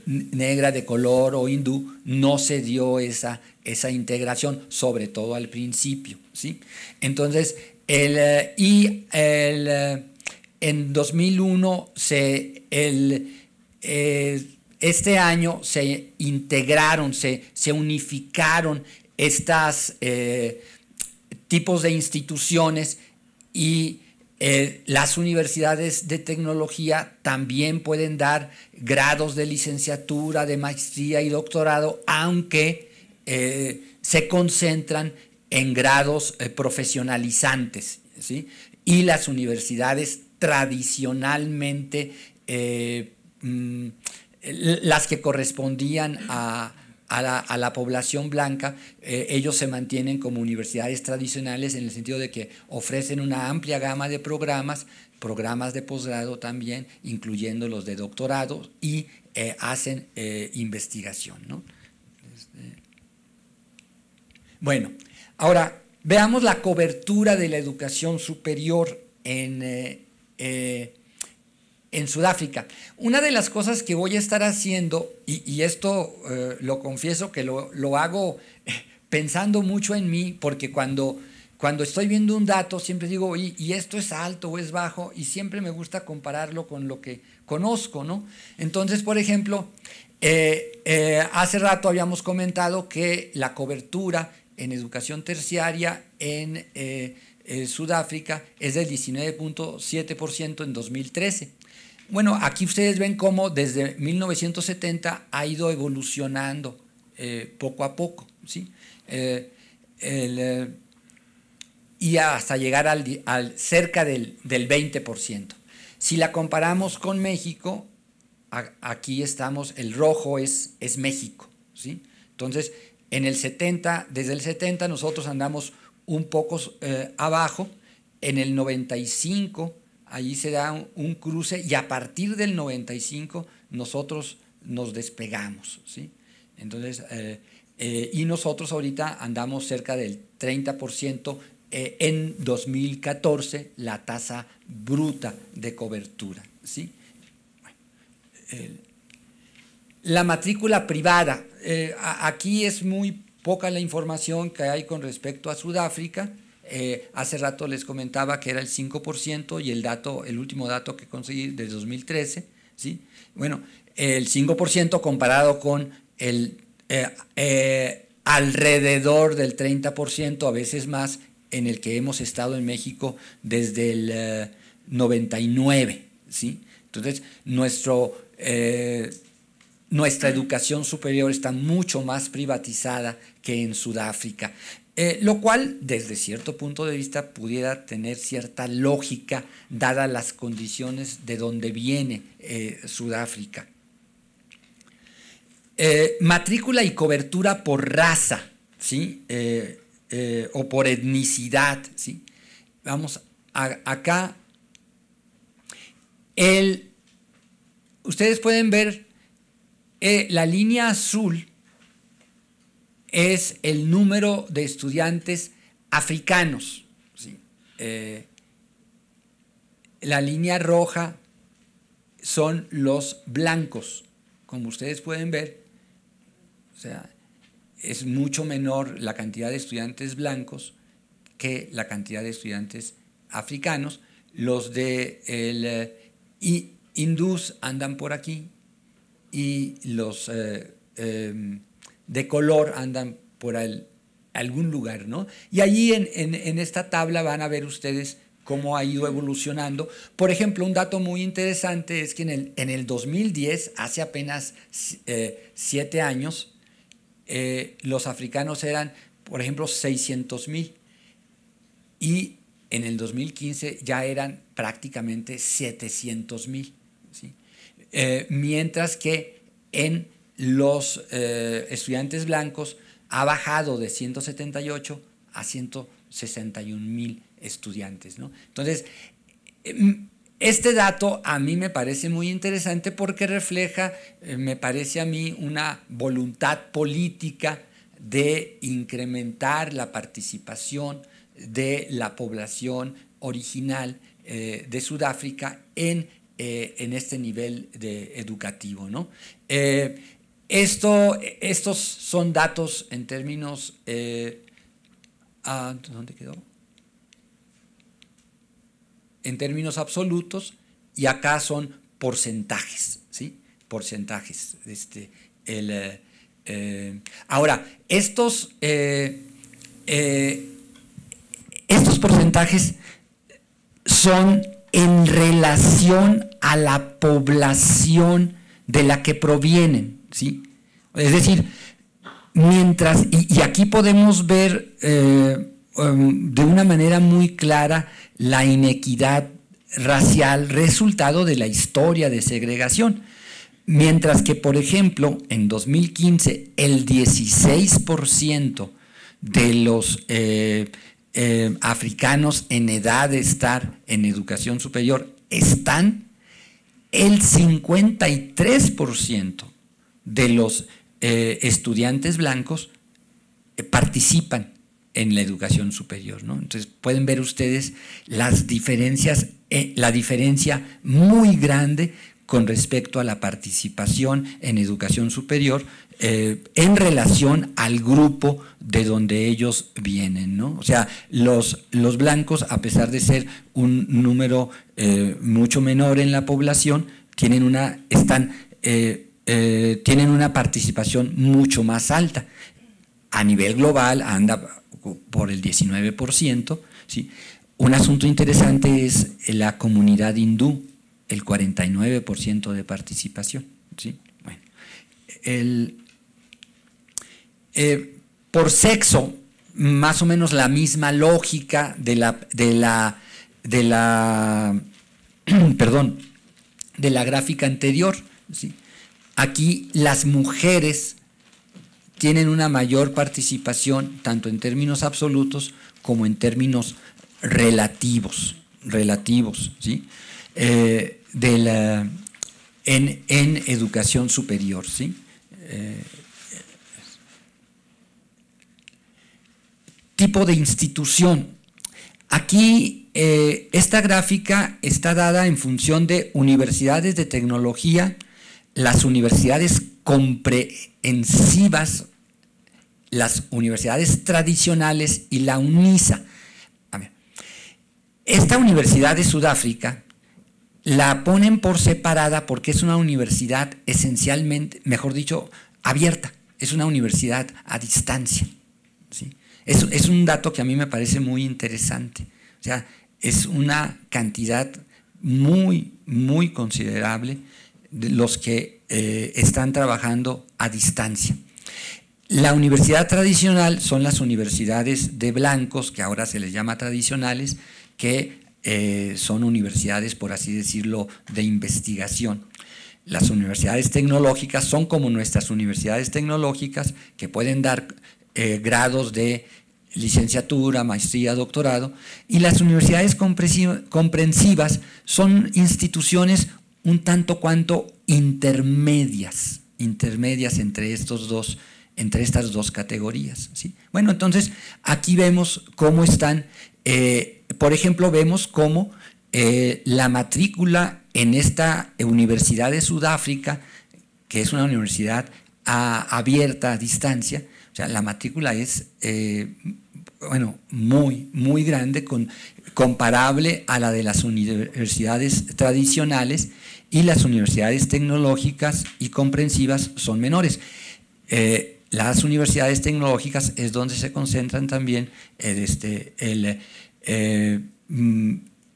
negra, de color o hindú no se dio esa integración, sobre todo al principio, ¿sí? Entonces, en 2001 este año se integraron, se unificaron estas tipos de instituciones, y las universidades de tecnología también pueden dar grados de licenciatura, de maestría y doctorado, aunque se concentran en grados profesionalizantes, ¿sí? Y las universidades tradicionalmente las que correspondían a la población blanca, ellos se mantienen como universidades tradicionales en el sentido de que ofrecen una amplia gama de programas de posgrado también, incluyendo los de doctorado, y hacen investigación, ¿no? Bueno, ahora veamos la cobertura de la educación superior en Sudáfrica. Una de las cosas que voy a estar haciendo, y esto lo confieso que lo hago pensando mucho en mí, porque cuando estoy viendo un dato siempre digo, ¿y esto es alto o es bajo? Y siempre me gusta compararlo con lo que conozco, ¿no? Entonces, por ejemplo, hace rato habíamos comentado que la cobertura en educación terciaria en Sudáfrica es del 19.7% en 2013. Bueno, aquí ustedes ven cómo desde 1970 ha ido evolucionando poco a poco, ¿sí? Y hasta llegar al cerca del 20%. Si la comparamos con México, aquí estamos, el rojo es México, ¿sí? Entonces, desde el 70 nosotros andamos un poco abajo, en el 95 allí se da un cruce y a partir del 95 nosotros nos despegamos, ¿sí? Entonces, y nosotros ahorita andamos cerca del 30%, en 2014 la tasa bruta de cobertura, ¿sí? La matrícula privada, aquí es muy poca la información que hay con respecto a Sudáfrica. Hace rato les comentaba que era el 5% y el último dato que conseguí de 2013, ¿sí? Bueno, el 5% comparado con el alrededor del 30%, a veces más, en el que hemos estado en México desde el 99, ¿sí? Entonces, nuestra educación superior está mucho más privatizada que en Sudáfrica, lo cual, desde cierto punto de vista, pudiera tener cierta lógica, dadas las condiciones de donde viene Sudáfrica. Matrícula y cobertura por raza, ¿sí? O por etnicidad, ¿sí? Vamos acá. Ustedes pueden ver la línea azul es el número de estudiantes africanos, ¿sí? La línea roja son los blancos, como ustedes pueden ver. O sea, es mucho menor la cantidad de estudiantes blancos que la cantidad de estudiantes africanos. Los de hindús andan por aquí y los de color andan por algún lugar, ¿no? Y allí en esta tabla van a ver ustedes cómo ha ido evolucionando. Por ejemplo, un dato muy interesante es que en el 2010, hace apenas 7 años, los africanos eran, por ejemplo, 600,000 y en el 2015 ya eran prácticamente 700,000, ¿sí? Mientras que en los estudiantes blancos ha bajado de 178 a 161,000 estudiantes, ¿no? Entonces, este dato a mí me parece muy interesante porque refleja, me parece a mí, una voluntad política de incrementar la participación de la población original de Sudáfrica en este nivel educativo, ¿no? Estos son datos en términos... ¿dónde quedó? En términos absolutos, y acá son porcentajes, ¿sí? Porcentajes. Ahora, estos porcentajes son en relación a la población de la que provienen, ¿sí? Es decir, mientras, y aquí podemos ver de una manera muy clara la inequidad racial resultado de la historia de segregación. Mientras que, por ejemplo, en 2015 el 16% de los africanos en edad de estar en educación superior están, el 53% de los estudiantes blancos participan en la educación superior, ¿no? Entonces pueden ver ustedes las diferencias, la diferencia muy grande con respecto a la participación en educación superior en relación al grupo de donde ellos vienen, ¿no? O sea, los blancos, a pesar de ser un número mucho menor en la población, tienen una participación mucho más alta. A nivel global anda por el 19%, ¿sí? Un asunto interesante es la comunidad hindú, el 49% de participación, ¿sí? Bueno, por sexo, más o menos la misma lógica de la gráfica anterior, ¿sí? Aquí las mujeres tienen una mayor participación tanto en términos absolutos como en términos relativos, ¿sí? En educación superior, ¿sí? Tipo de institución. Aquí esta gráfica está dada en función de universidades de tecnología, las universidades comprehensivas, las universidades tradicionales y la UNISA. A ver, esta universidad de Sudáfrica la ponen por separada porque es una universidad esencialmente, mejor dicho, abierta, es una universidad a distancia, ¿sí? Es un dato que a mí me parece muy interesante, o sea, es una cantidad muy, muy considerable de los que están trabajando a distancia. La universidad tradicional son las universidades de blancos, que ahora se les llama tradicionales, que son universidades, por así decirlo, de investigación. Las universidades tecnológicas son como nuestras universidades tecnológicas, que pueden dar grados de licenciatura, maestría, doctorado, y las universidades comprensivas son instituciones un tanto cuanto intermedias entre estas dos categorías, ¿sí? Bueno, entonces aquí vemos cómo están, por ejemplo, vemos cómo la matrícula en esta Universidad de Sudáfrica, que es una universidad abierta a distancia, o sea, la matrícula es muy, muy grande, comparable a la de las universidades tradicionales, y las universidades tecnológicas y comprensivas son menores. Las universidades tecnológicas es donde se concentran también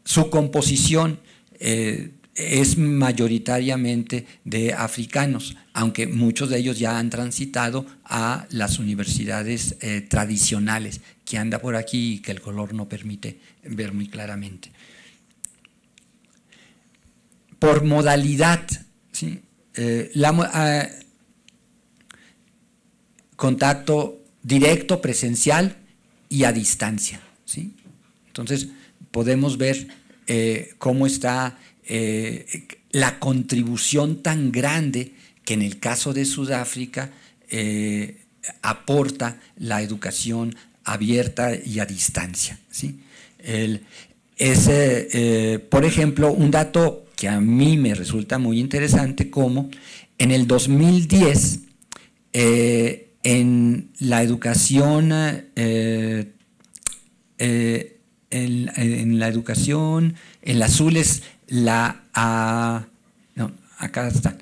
su composición es mayoritariamente de africanos, aunque muchos de ellos ya han transitado a las universidades tradicionales, que anda por aquí y que el color no permite ver muy claramente. Por modalidad, ¿sí? Contacto directo, presencial y a distancia, ¿sí? Entonces podemos ver cómo está la contribución tan grande que en el caso de Sudáfrica aporta la educación abierta y a distancia, ¿sí? Por ejemplo, un dato que a mí me resulta muy interesante, como en el 2010 en la educación en la azul es acá está.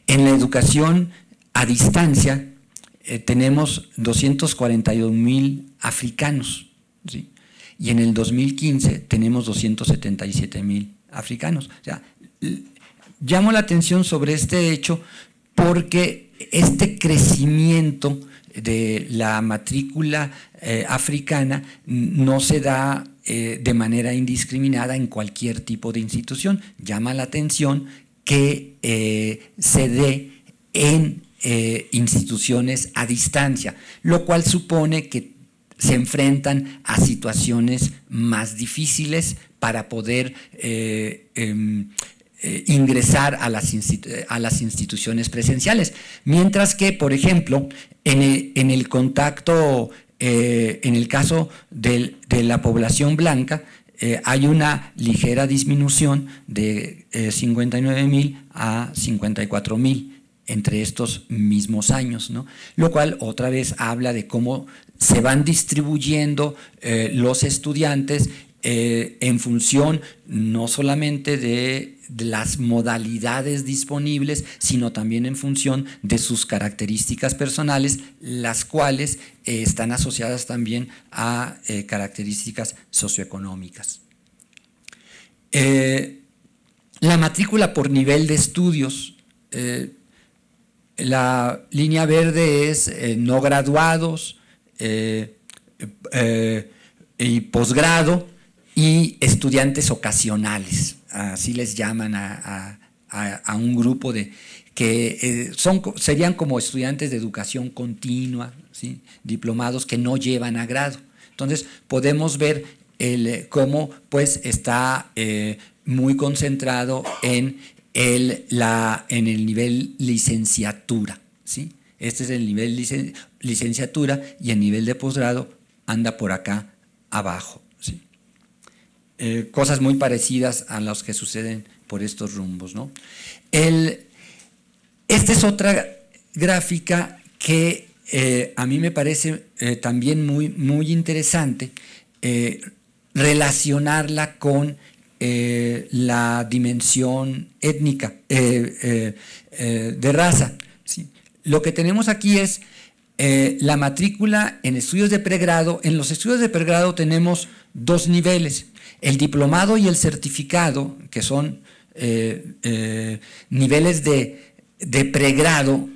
En la educación a distancia tenemos 242,000 africanos, ¿sí? Y en el 2015 tenemos 277,000 africanos. O sea, llamo la atención sobre este hecho porque este crecimiento de la matrícula africana no se da de manera indiscriminada en cualquier tipo de institución. Llama la atención que se dé en instituciones a distancia, lo cual supone que se enfrentan a situaciones más difíciles para poder ingresar a las instituciones presenciales. Mientras que, por ejemplo, en el contacto, en el caso de la población blanca, hay una ligera disminución de 59,000 a 54,000 entre estos mismos años, ¿no? Lo cual otra vez habla de cómo se van distribuyendo los estudiantes en función no solamente de las modalidades disponibles, sino también en función de sus características personales, las cuales están asociadas también a características socioeconómicas. La matrícula por nivel de estudios, la línea verde es no graduados y posgrado y estudiantes ocasionales, así les llaman a un grupo que serían como estudiantes de educación continua, ¿sí? Diplomados que no llevan a grado. Entonces podemos ver cómo pues está muy concentrado en el nivel licenciatura, ¿sí? Este es el nivel licenciatura y el nivel de posgrado anda por acá abajo, ¿sí? Cosas muy parecidas a las que suceden por estos rumbos, ¿no? Esta es otra gráfica que a mí me parece también muy, muy interesante relacionarla con la dimensión étnica de raza, ¿sí? Lo que tenemos aquí es la matrícula en estudios de pregrado. En los estudios de pregrado tenemos dos niveles, el diplomado y el certificado, que son niveles de pregrado,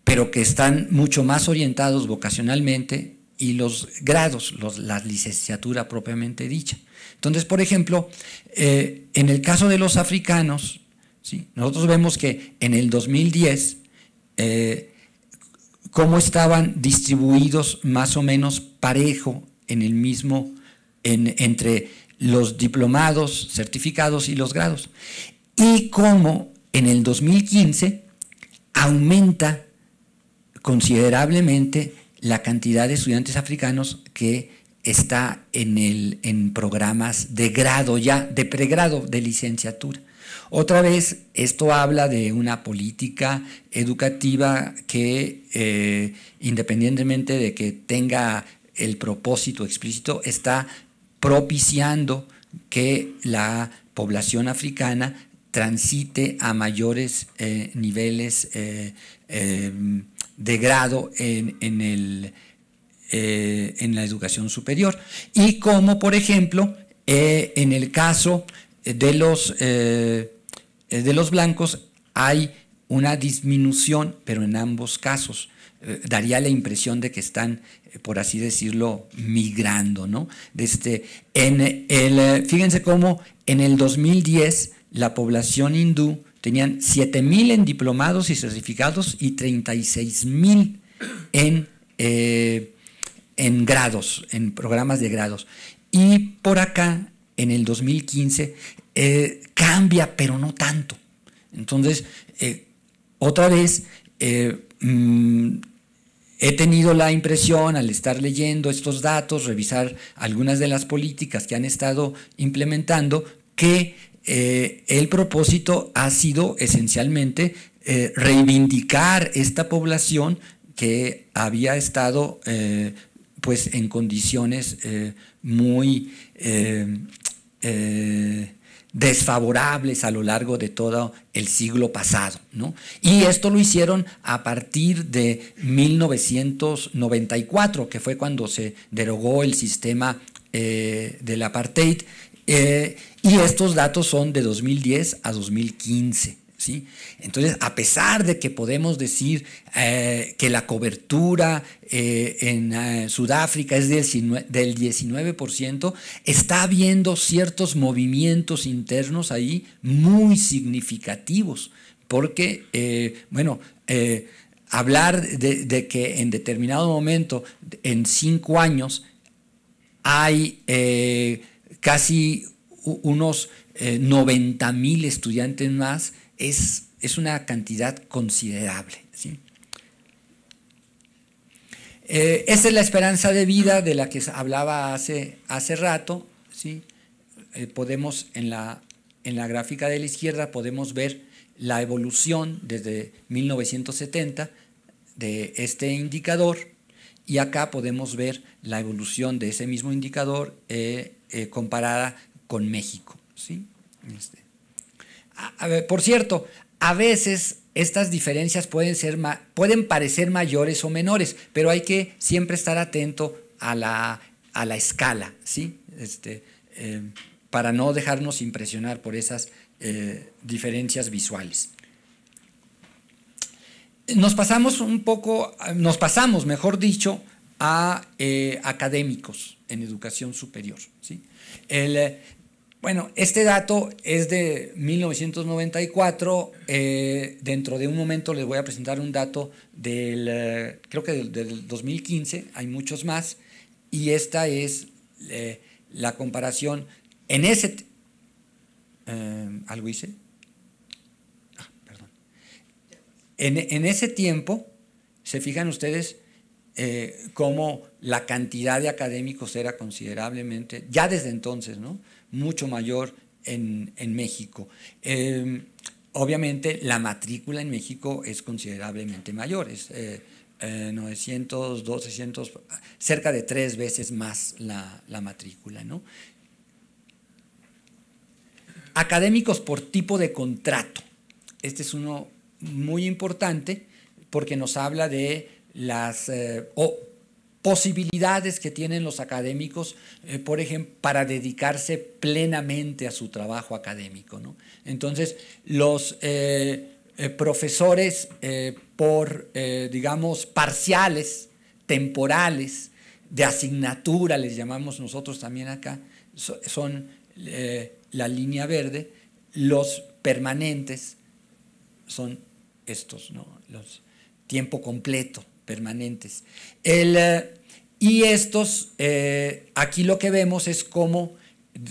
pero que están mucho más orientados vocacionalmente, y los grados, la licenciatura propiamente dicha. Entonces, por ejemplo, en el caso de los africanos, ¿sí? Nosotros vemos que en el 2010, cómo estaban distribuidos más o menos parejo en el mismo, entre los diplomados, certificados y los grados. Y cómo en el 2015 aumenta considerablemente la cantidad de estudiantes africanos que está en programas de grado ya, de pregrado, de licenciatura. Otra vez, esto habla de una política educativa que, independientemente de que tenga el propósito explícito, está propiciando que la población africana transite a mayores niveles de grado en la educación superior. Y como, por ejemplo, en el caso de los blancos hay una disminución, pero en ambos casos daría la impresión de que están, por así decirlo, migrando, ¿no? Fíjense cómo en el 2010 la población hindú tenían 7,000 en diplomados y certificados y 36,000 en grados, en programas de grados. Y por acá, en el 2015, cambia, pero no tanto. Entonces, otra vez, he tenido la impresión, al estar leyendo estos datos, revisar algunas de las políticas que han estado implementando, que el propósito ha sido esencialmente reivindicar esta población que había estado pues en condiciones muy desfavorables a lo largo de todo el siglo pasado, ¿no? Y esto lo hicieron a partir de 1994, que fue cuando se derogó el sistema del apartheid, y estos datos son de 2010 a 2015, ¿sí? Entonces, a pesar de que podemos decir que la cobertura en Sudáfrica es del 19%, está habiendo ciertos movimientos internos ahí muy significativos, porque, hablar de que en determinado momento, en 5 años, hay casi unos 90,000 estudiantes más, es una cantidad considerable, ¿sí? Esa es la esperanza de vida de la que hablaba hace rato, ¿sí? Podemos, en la gráfica de la izquierda, podemos ver la evolución desde 1970 de este indicador, y acá podemos ver la evolución de ese mismo indicador comparada con México, ¿sí? Por cierto, a veces estas diferencias pueden parecer mayores o menores, pero hay que siempre estar atento a la escala, ¿sí? Para no dejarnos impresionar por esas diferencias visuales. Nos pasamos, mejor dicho, a académicos en educación superior, ¿sí? Este dato es de 1994. Dentro de un momento les voy a presentar un dato creo que del 2015, hay muchos más, y esta es la comparación en ese... ¿Algo hice? Perdón. En ese tiempo, se fijan ustedes cómo la cantidad de académicos era considerablemente, ya desde entonces, ¿no?, mucho mayor en México. Obviamente la matrícula en México es considerablemente mayor, es 900, 200, cerca de 3 veces más la matrícula, ¿no? Académicos por tipo de contrato. Este es uno muy importante porque nos habla de las posibilidades que tienen los académicos, por ejemplo, para dedicarse plenamente a su trabajo académico, ¿no? Entonces, los profesores digamos, parciales, temporales, de asignatura, les llamamos nosotros también acá, son la línea verde. Los permanentes son estos, ¿no?, los tiempo completo, permanentes. Y estos, aquí lo que vemos es como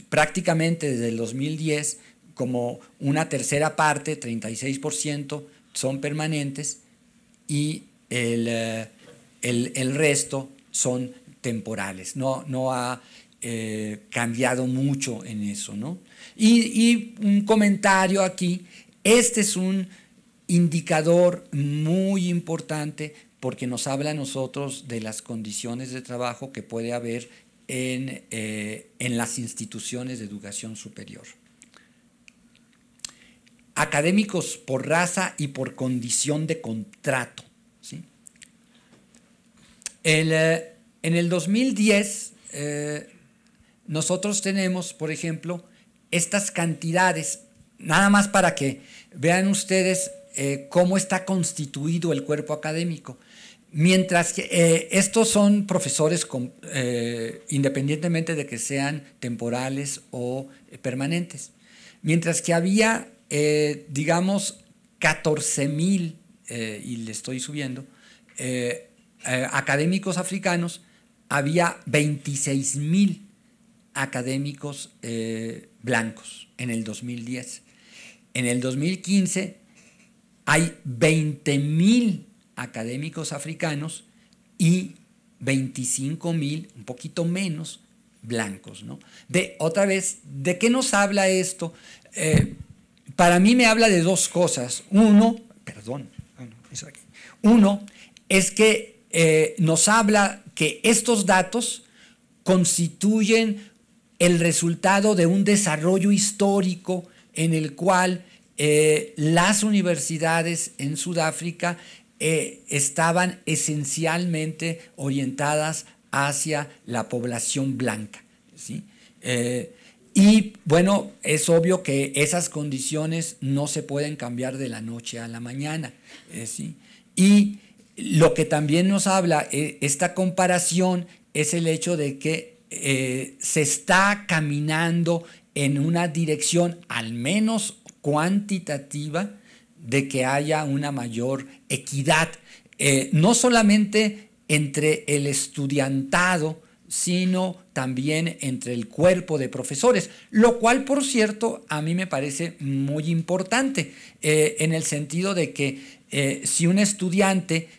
prácticamente desde el 2010, como una tercera parte, 36%, son permanentes, y el resto son temporales. No ha cambiado mucho en eso, ¿no? Y un comentario aquí: este es un indicador muy importante porque nos habla a nosotros de las condiciones de trabajo que puede haber en las instituciones de educación superior. Académicos por raza y por condición de contrato, ¿sí? En el 2010, nosotros tenemos, por ejemplo, estas cantidades, nada más para que vean ustedes cómo está constituido el cuerpo académico. Mientras que estos son profesores independientemente de que sean temporales o permanentes. Mientras que había, digamos, 14,000, y le estoy subiendo, académicos africanos, había 26,000 académicos blancos en el 2010. En el 2015 hay 20,000 académicos africanos y 25,000, un poquito menos, blancos, ¿no? Otra vez, ¿de qué nos habla esto? Para mí me habla de dos cosas. Uno es que nos habla que estos datos constituyen el resultado de un desarrollo histórico en el cual las universidades en Sudáfrica estaban esencialmente orientadas hacia la población blanca, ¿sí? Y bueno, es obvio que esas condiciones no se pueden cambiar de la noche a la mañana. ¿Sí? Y lo que también nos habla esta comparación es el hecho de que se está caminando en una dirección al menos cuantitativa de que haya una mayor equidad, no solamente entre el estudiantado, sino también entre el cuerpo de profesores, lo cual, por cierto, a mí me parece muy importante, en el sentido de que si un estudiante,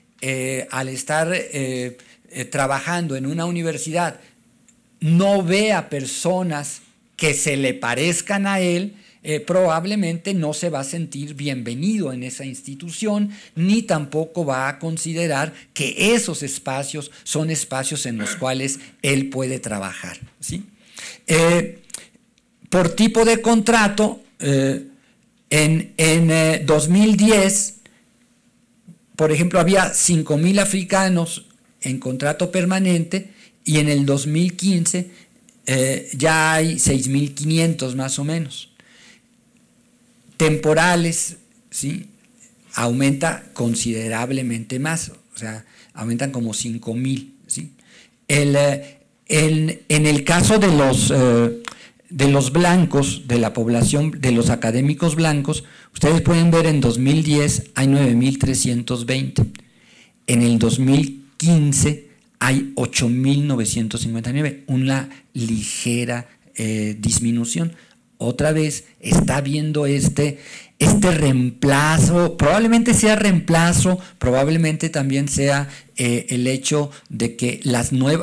al estar trabajando en una universidad, no ve a personas que se le parezcan a él, probablemente no se va a sentir bienvenido en esa institución, ni tampoco va a considerar que esos espacios son espacios en los cuales él puede trabajar. ¿Sí? Por tipo de contrato, en 2010, por ejemplo, había 5.000 africanos en contrato permanente, y en el 2015 ya hay 6.500 más o menos. Temporales, ¿sí? Aumenta considerablemente más, o sea, aumentan como 5.000, ¿sí? En el caso de los blancos, de la población, de los académicos blancos, ustedes pueden ver en 2010 hay 9.320, en el 2015 hay 8.959, una ligera disminución. Otra vez está viendo este reemplazo, probablemente sea reemplazo, probablemente también sea el hecho de que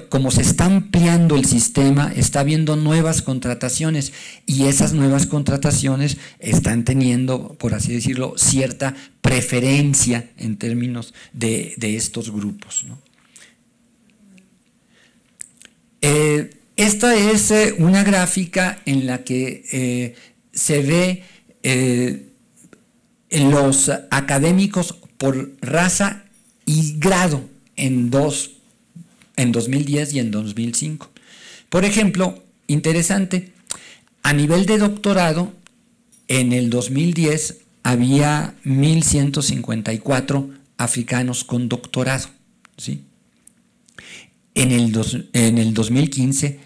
como se está ampliando el sistema, está habiendo nuevas contrataciones, y esas nuevas contrataciones están teniendo, por así decirlo, cierta preferencia en términos de estos grupos, ¿no? Esta es una gráfica en la que se ve los académicos por raza y grado en 2010 y en 2005. Por ejemplo, interesante, a nivel de doctorado, en el 2010 había 1.154 africanos con doctorado, ¿sí? En el 2015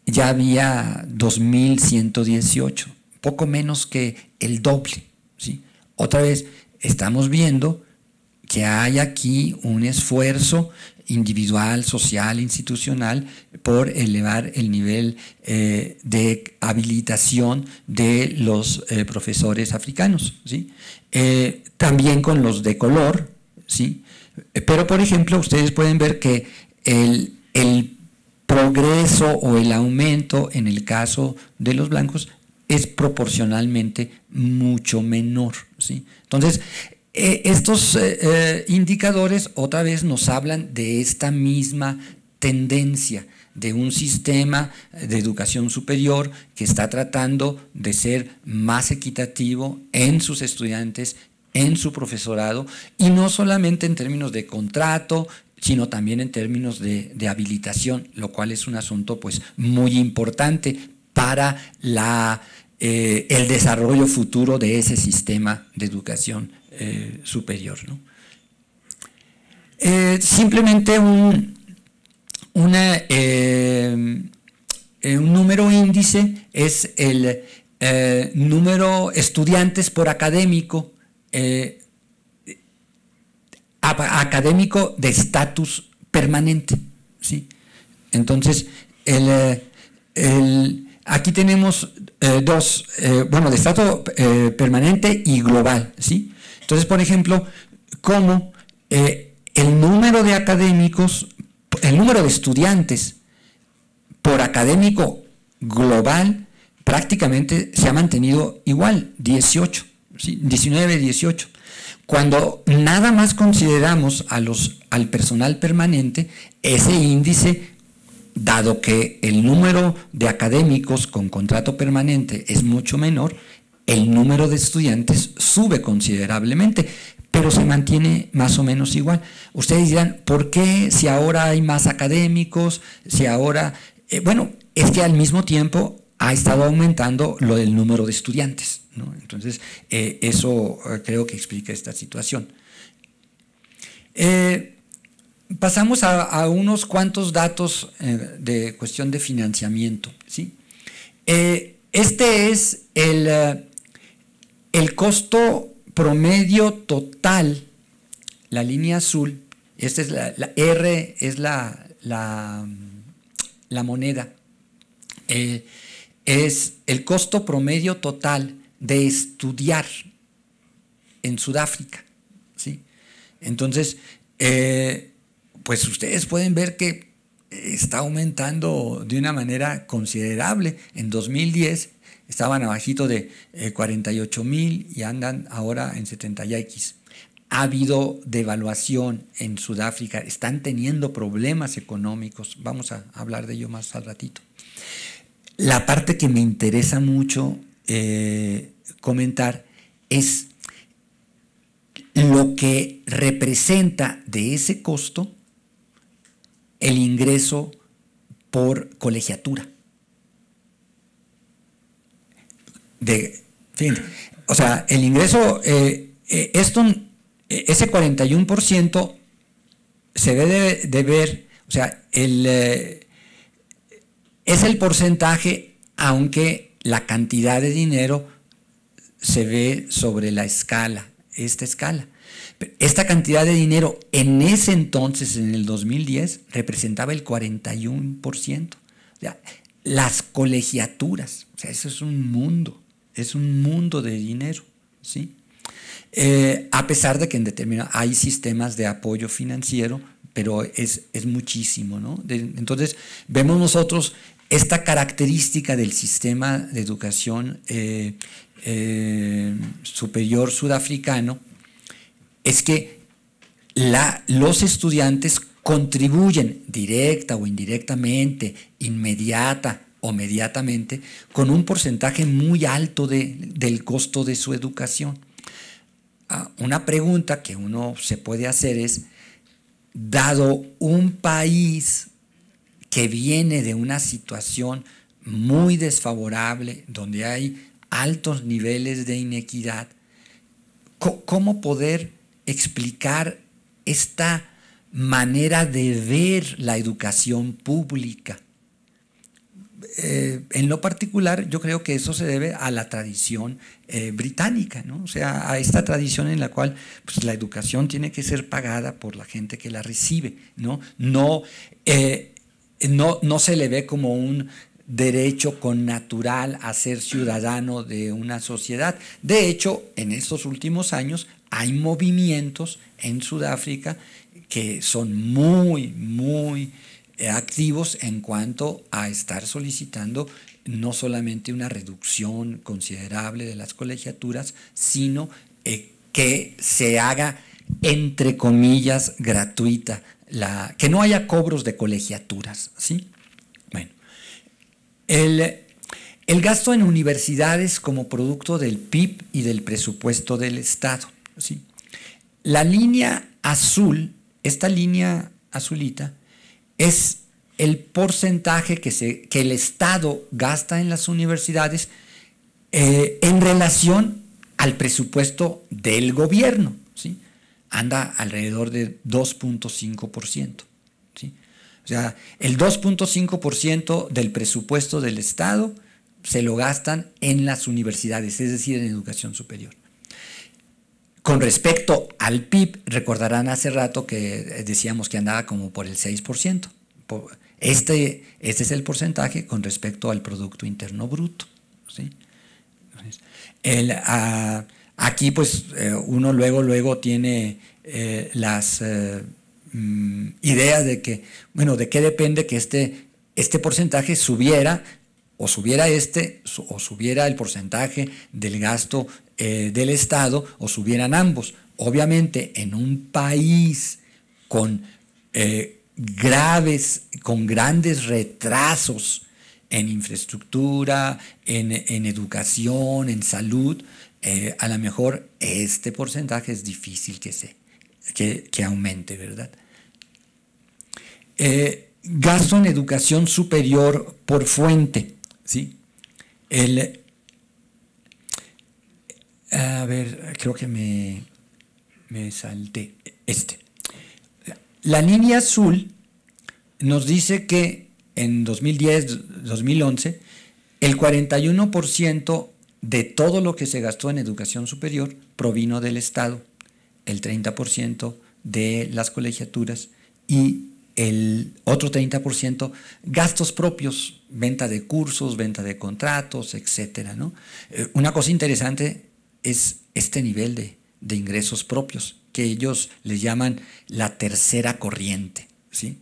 ya había 2.118, poco menos que el doble, ¿sí? Otra vez estamos viendo que hay aquí un esfuerzo individual, social, institucional por elevar el nivel de habilitación de los profesores africanos, ¿sí? También con los de color, ¿sí? Pero, por ejemplo, ustedes pueden ver que el progreso o el aumento en el caso de los blancos es proporcionalmente mucho menor, ¿sí? Entonces, estos indicadores otra vez nos hablan de esta misma tendencia de un sistema de educación superior que está tratando de ser más equitativo en sus estudiantes, en su profesorado, y no solamente en términos de contrato, sino también en términos de habilitación, lo cual es un asunto pues muy importante para el desarrollo futuro de ese sistema de educación superior, ¿no? Simplemente un número índice es el número estudiantes por académico, académico de estatus permanente, ¿sí? Entonces, aquí tenemos dos, de estatus permanente y global, ¿sí? Entonces, por ejemplo, como el número de académicos, el número de estudiantes por académico global prácticamente se ha mantenido igual, 18, ¿sí? 19, 18. Cuando nada más consideramos al personal permanente, ese índice, dado que el número de académicos con contrato permanente es mucho menor, el número de estudiantes sube considerablemente, pero se mantiene más o menos igual. Ustedes dirán, ¿por qué si ahora hay más académicos? Si ahora, es que al mismo tiempo ha estado aumentando lo del número de estudiantes, ¿no? Entonces, eso creo que explica esta situación. Pasamos a unos cuantos datos de cuestión de financiamiento, ¿sí? Este es el costo promedio total, la línea azul. Esta es la R, es la moneda. Es el costo promedio total de estudiar en Sudáfrica, ¿sí? Entonces, pues ustedes pueden ver que está aumentando de una manera considerable. En 2010 estaban abajito de 48,000 y andan ahora en 70x. Ha habido devaluación en Sudáfrica, están teniendo problemas económicos, vamos a hablar de ello más al ratito. La parte que me interesa mucho comentar es lo que representa de ese costo el ingreso por colegiatura. Fíjense, o sea, el ingreso, ese 41% se debe de ver, o sea, es el porcentaje, aunque la cantidad de dinero se ve sobre la escala, esta escala. Esta cantidad de dinero en ese entonces, en el 2010, representaba el 41%. O sea, las colegiaturas, o sea, eso es un mundo de dinero, ¿sí? A pesar de que en determinado hay sistemas de apoyo financiero, pero es muchísimo, ¿no? Entonces, vemos nosotros esta característica del sistema de educación superior sudafricano, es que los estudiantes contribuyen directa o indirectamente, inmediata o mediatamente, con un porcentaje muy alto del costo de su educación. Una pregunta que uno se puede hacer es, dado un país que viene de una situación muy desfavorable, donde hay altos niveles de inequidad, ¿cómo poder explicar esta manera de ver la educación pública? En lo particular, yo creo que eso se debe a la tradición británica, ¿no? O sea, a esta tradición en la cual pues, la educación tiene que ser pagada por la gente que la recibe, ¿no? No se le ve como un derecho connatural a ser ciudadano de una sociedad. De hecho, en estos últimos años hay movimientos en Sudáfrica que son muy activos en cuanto a estar solicitando no solamente una reducción considerable de las colegiaturas, sino que se haga, entre comillas, gratuita, que no haya cobros de colegiaturas, ¿sí? Bueno, el gasto en universidades como producto del PIB y del presupuesto del Estado, ¿sí? La línea azul, esta línea azulita, es el porcentaje que el Estado gasta en las universidades en relación al presupuesto del gobierno, ¿sí? Anda alrededor de 2.5%, ¿sí? O sea, el 2.5% del presupuesto del Estado se lo gastan en las universidades, es decir, en educación superior. Con respecto al PIB, recordarán hace rato que decíamos que andaba como por el 6%. Este es el porcentaje con respecto al Producto Interno Bruto, ¿sí? Aquí pues uno luego tiene las ideas de que, bueno, de qué depende que este porcentaje subiera, o subiera o subiera el porcentaje del gasto del Estado, o subieran ambos. Obviamente, en un país con grandes retrasos en infraestructura, en educación, en salud, a lo mejor este porcentaje es difícil que aumente, ¿verdad? Gasto en educación superior por fuente, ¿sí? A ver, creo que me salté. La línea azul nos dice que en 2010-2011 el 41% de todo lo que se gastó en educación superior provino del Estado, el 30% de las colegiaturas y el otro 30% gastos propios, venta de cursos, venta de contratos, etcétera, ¿no? Una cosa interesante es este nivel de ingresos propios, que ellos les llaman la tercera corriente, ¿sí?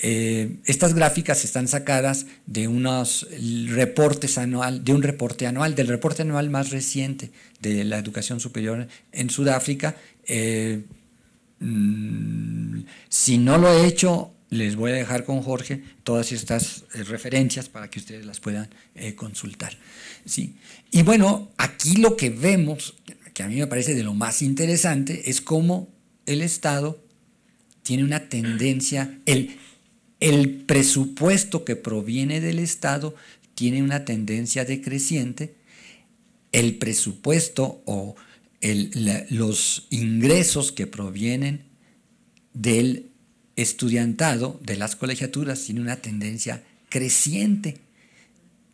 Estas gráficas están sacadas de unos reportes de un reporte anual, del reporte anual más reciente de la educación superior en Sudáfrica. Si no lo he hecho, les voy a dejar con Jorge todas estas referencias para que ustedes las puedan consultar, ¿sí? Y bueno, aquí lo que vemos, que a mí me parece de lo más interesante, es cómo el Estado tiene una tendencia, el presupuesto que proviene del Estado tiene una tendencia decreciente, el presupuesto o los ingresos que provienen del estudiantado, de las colegiaturas, tiene una tendencia creciente.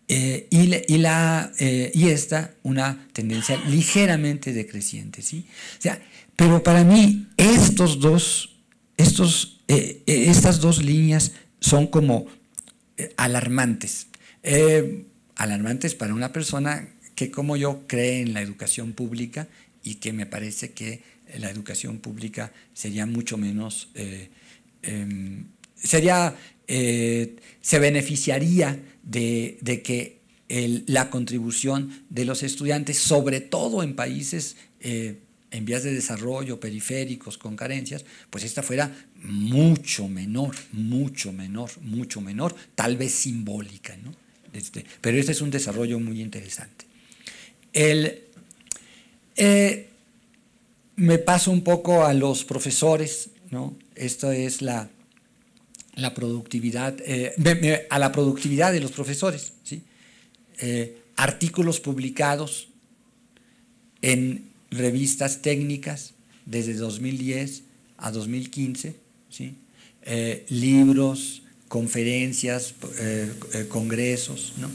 Y esta una tendencia ligeramente decreciente, ¿sí? O sea, pero para mí estas dos líneas son como alarmantes. Alarmantes para una persona que, como yo, cree en la educación pública y que me parece que la educación pública sería mucho menos, se beneficiaría de que la contribución de los estudiantes, sobre todo en países en vías de desarrollo, periféricos, con carencias, pues esta fuera mucho menor, tal vez simbólica, ¿no? Pero este es un desarrollo muy interesante. Me paso un poco a los profesores, ¿no? Esto es la productividad, a la productividad de los profesores, ¿sí? Artículos publicados en revistas técnicas desde 2010 a 2015, ¿sí? Libros, conferencias, congresos, ¿no?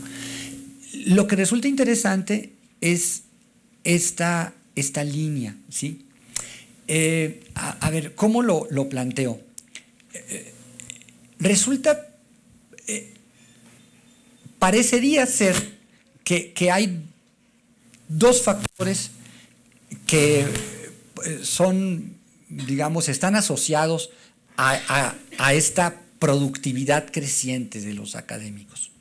Lo que resulta interesante es esta línea, ¿sí? A ver, ¿cómo lo planteo? Resulta, parecería ser que hay dos factores que son, digamos, están asociados a esta productividad creciente de los académicos.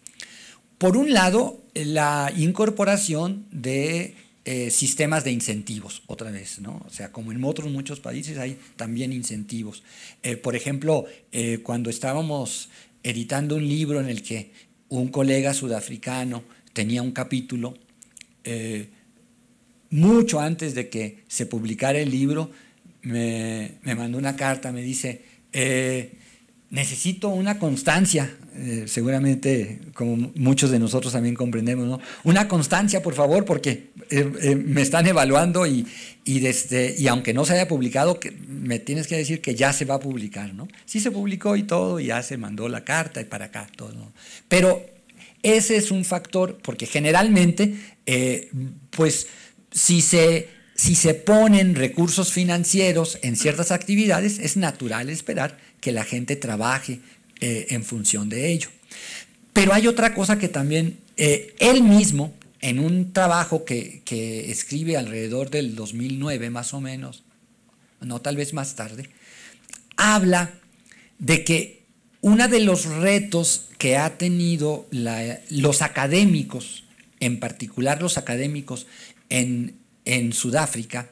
Por un lado, la incorporación de sistemas de incentivos, otra vez, ¿no? O sea, como en otros muchos países hay también incentivos. Por ejemplo, cuando estábamos editando un libro en el que un colega sudafricano tenía un capítulo, mucho antes de que se publicara el libro, me mandó una carta, me dice, necesito una constancia, seguramente como muchos de nosotros también comprendemos, ¿no? Una constancia, por favor, porque me están evaluando y aunque no se haya publicado, me tienes que decir que ya se va a publicar, ¿no? Sí se publicó y todo, y ya se mandó la carta y para acá, todo, ¿no? Pero ese es un factor, porque generalmente, pues, si se ponen recursos financieros en ciertas actividades, es natural esperar que la gente trabaje en función de ello. Pero hay otra cosa que también él mismo, en un trabajo que escribe alrededor del 2009 más o menos, no, tal vez más tarde, habla de que uno de los retos que ha tenido los académicos, en particular los académicos en Sudáfrica,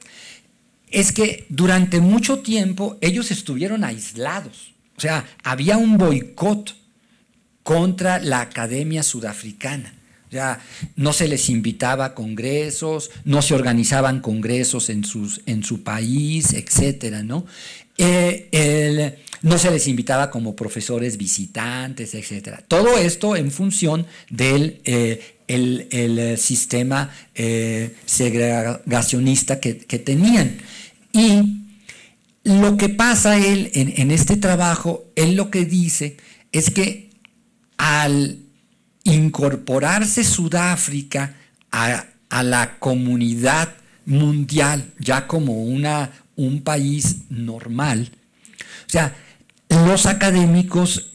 es que durante mucho tiempo ellos estuvieron aislados. O sea, había un boicot contra la academia sudafricana. O Ya no se les invitaba a congresos, no se organizaban congresos en su país, etcétera, ¿no? No se les invitaba como profesores visitantes, etcétera. Todo esto en función del el sistema segregacionista que tenían. Y lo que pasa él en este trabajo, él lo que dice es que al incorporarse Sudáfrica a la comunidad mundial, ya como un país normal, o sea, los académicos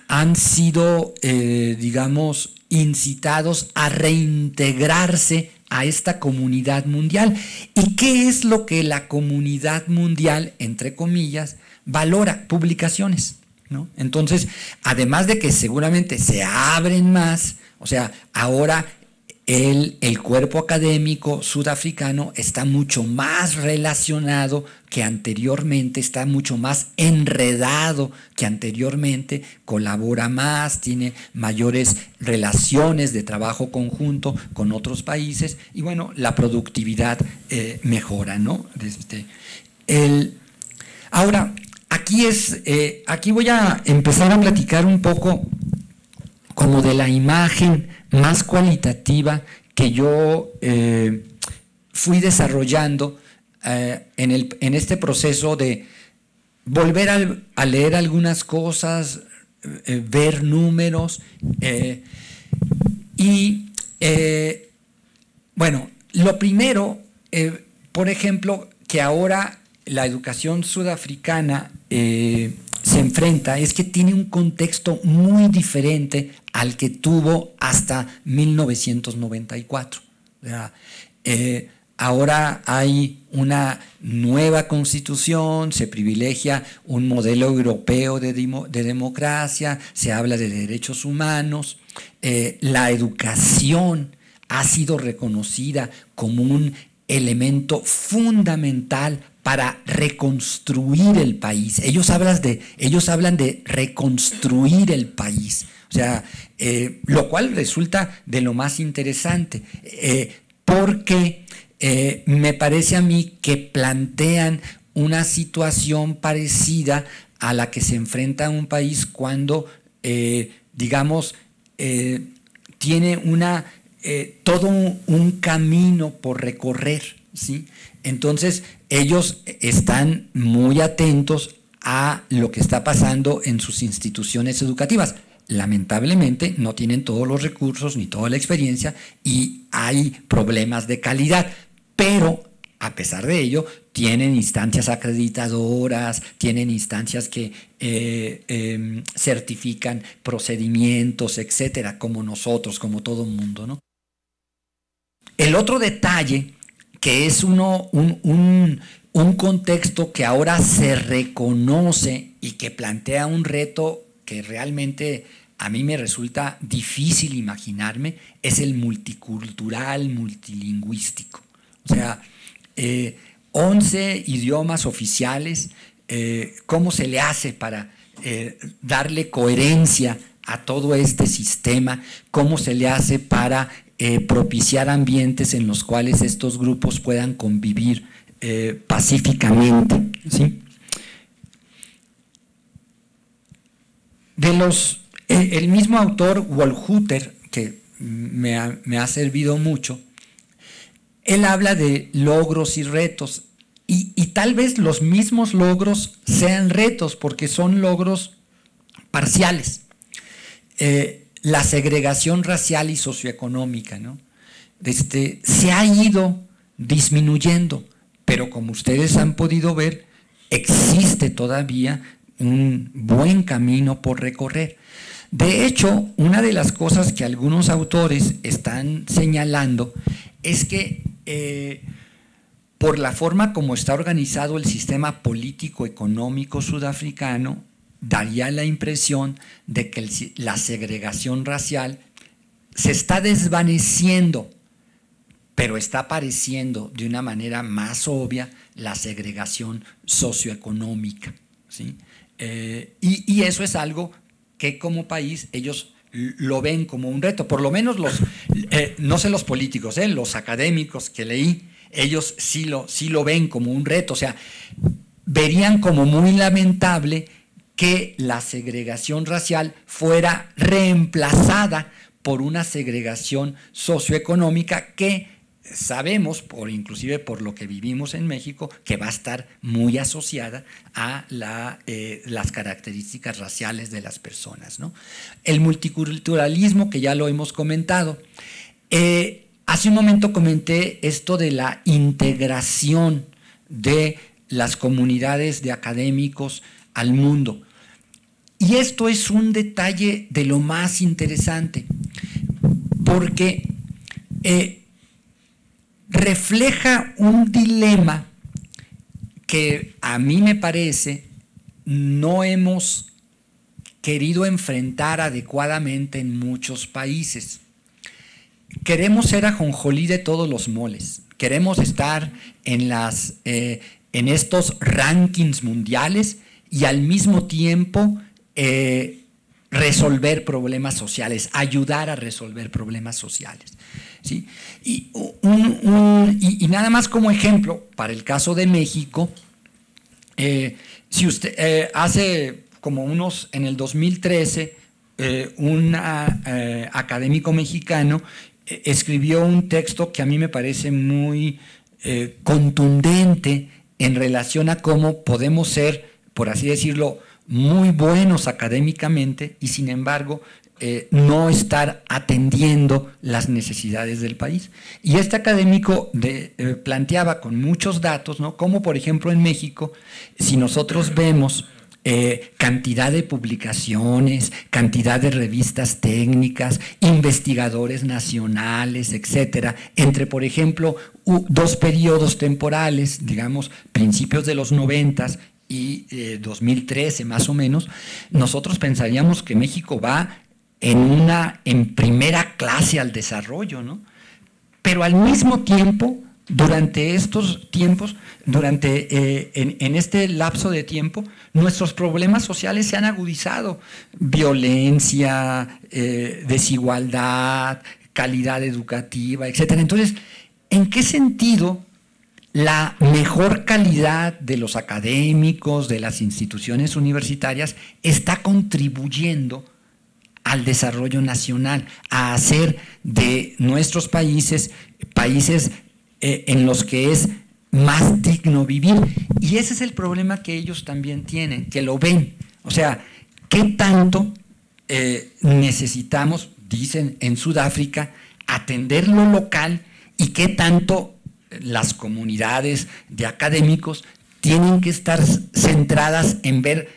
han sido, digamos, incitados a reintegrarse a esta comunidad mundial. ¿Y qué es lo que la comunidad mundial, entre comillas, valora? Publicaciones, ¿no? Entonces, además de que seguramente se abren más, o sea, ahora el cuerpo académico sudafricano está mucho más relacionado que anteriormente, está mucho más enredado que anteriormente, colabora más, tiene mayores relaciones de trabajo conjunto con otros países y bueno, la productividad mejora, ¿no? Ahora, aquí voy a empezar a platicar un poco como de la imagen más cualitativa que yo fui desarrollando en este proceso de volver a leer algunas cosas, ver números bueno, lo primero, por ejemplo, que ahora la educación sudafricana se enfrenta es que tiene un contexto muy diferente al que tuvo hasta 1994. O sea, ahora hay una nueva constitución, se privilegia un modelo europeo de democracia, se habla de derechos humanos, la educación ha sido reconocida como un elemento fundamental para reconstruir el país. Ellos hablan de reconstruir el país. O sea, lo cual resulta de lo más interesante, porque me parece a mí que plantean una situación parecida a la que se enfrenta un país cuando, digamos, tiene todo un camino por recorrer, ¿sí? Entonces, ellos están muy atentos a lo que está pasando en sus instituciones educativas. Lamentablemente no tienen todos los recursos ni toda la experiencia y hay problemas de calidad, pero a pesar de ello tienen instancias acreditadoras, tienen instancias que certifican procedimientos, etcétera, como nosotros, como todo el mundo, ¿no? El otro detalle, que es un contexto que ahora se reconoce y que plantea un reto que realmente a mí me resulta difícil imaginarme, es el multicultural, multilingüístico. O sea, 11 idiomas oficiales, ¿cómo se le hace para darle coherencia a todo este sistema? ¿Cómo se le hace para propiciar ambientes en los cuales estos grupos puedan convivir pacíficamente, ¿sí? El mismo autor Wolhuter, que me ha servido mucho, él habla de logros y retos, y tal vez los mismos logros sean retos, porque son logros parciales. La segregación racial y socioeconómica, ¿no? Se ha ido disminuyendo, pero como ustedes han podido ver, existe todavía un buen camino por recorrer. De hecho, una de las cosas que algunos autores están señalando es que por la forma como está organizado el sistema político-económico sudafricano, daría la impresión de que la segregación racial se está desvaneciendo, pero está apareciendo de una manera más obvia la segregación socioeconómica, ¿sí? Y eso es algo que como país ellos lo ven como un reto, por lo menos no sé los políticos, los académicos que leí, ellos sí lo ven como un reto, o sea, verían como muy lamentable que la segregación racial fuera reemplazada por una segregación socioeconómica que sabemos, inclusive por lo que vivimos en México, que va a estar muy asociada a las características raciales de las personas, ¿no? El multiculturalismo, que ya lo hemos comentado. Hace un momento comenté esto de la integración de las comunidades de académicos al mundo. Y esto es un detalle de lo más interesante, porque refleja un dilema que a mí me parece no hemos querido enfrentar adecuadamente en muchos países. Queremos ser ajonjolí de todos los moles, queremos estar en estos rankings mundiales y al mismo tiempo resolver problemas sociales, ayudar a resolver problemas sociales, ¿sí? Y nada más como ejemplo, para el caso de México, si usted hace como en el 2013, un académico mexicano escribió un texto que a mí me parece muy contundente en relación a cómo podemos ser, por así decirlo, muy buenos académicamente y sin embargo no estar atendiendo las necesidades del país. Y este académico planteaba con muchos datos, ¿no? Como por ejemplo en México, si nosotros vemos cantidad de publicaciones, cantidad de revistas técnicas, investigadores nacionales, etcétera, entre por ejemplo dos periodos temporales, digamos principios de los 90 y 2013 más o menos, nosotros pensaríamos que México va en primera clase al desarrollo, ¿no? Pero al mismo tiempo, durante estos tiempos, en este lapso de tiempo, nuestros problemas sociales se han agudizado: violencia, desigualdad, calidad educativa, etcétera. Entonces, ¿en qué sentido la mejor calidad de los académicos, de las instituciones universitarias, está contribuyendo al desarrollo nacional, a hacer de nuestros países en los que es más digno vivir? Y ese es el problema que ellos también tienen, que lo ven. O sea, ¿qué tanto necesitamos, dicen en Sudáfrica, atender lo local y qué tanto las comunidades de académicos tienen que estar centradas en ver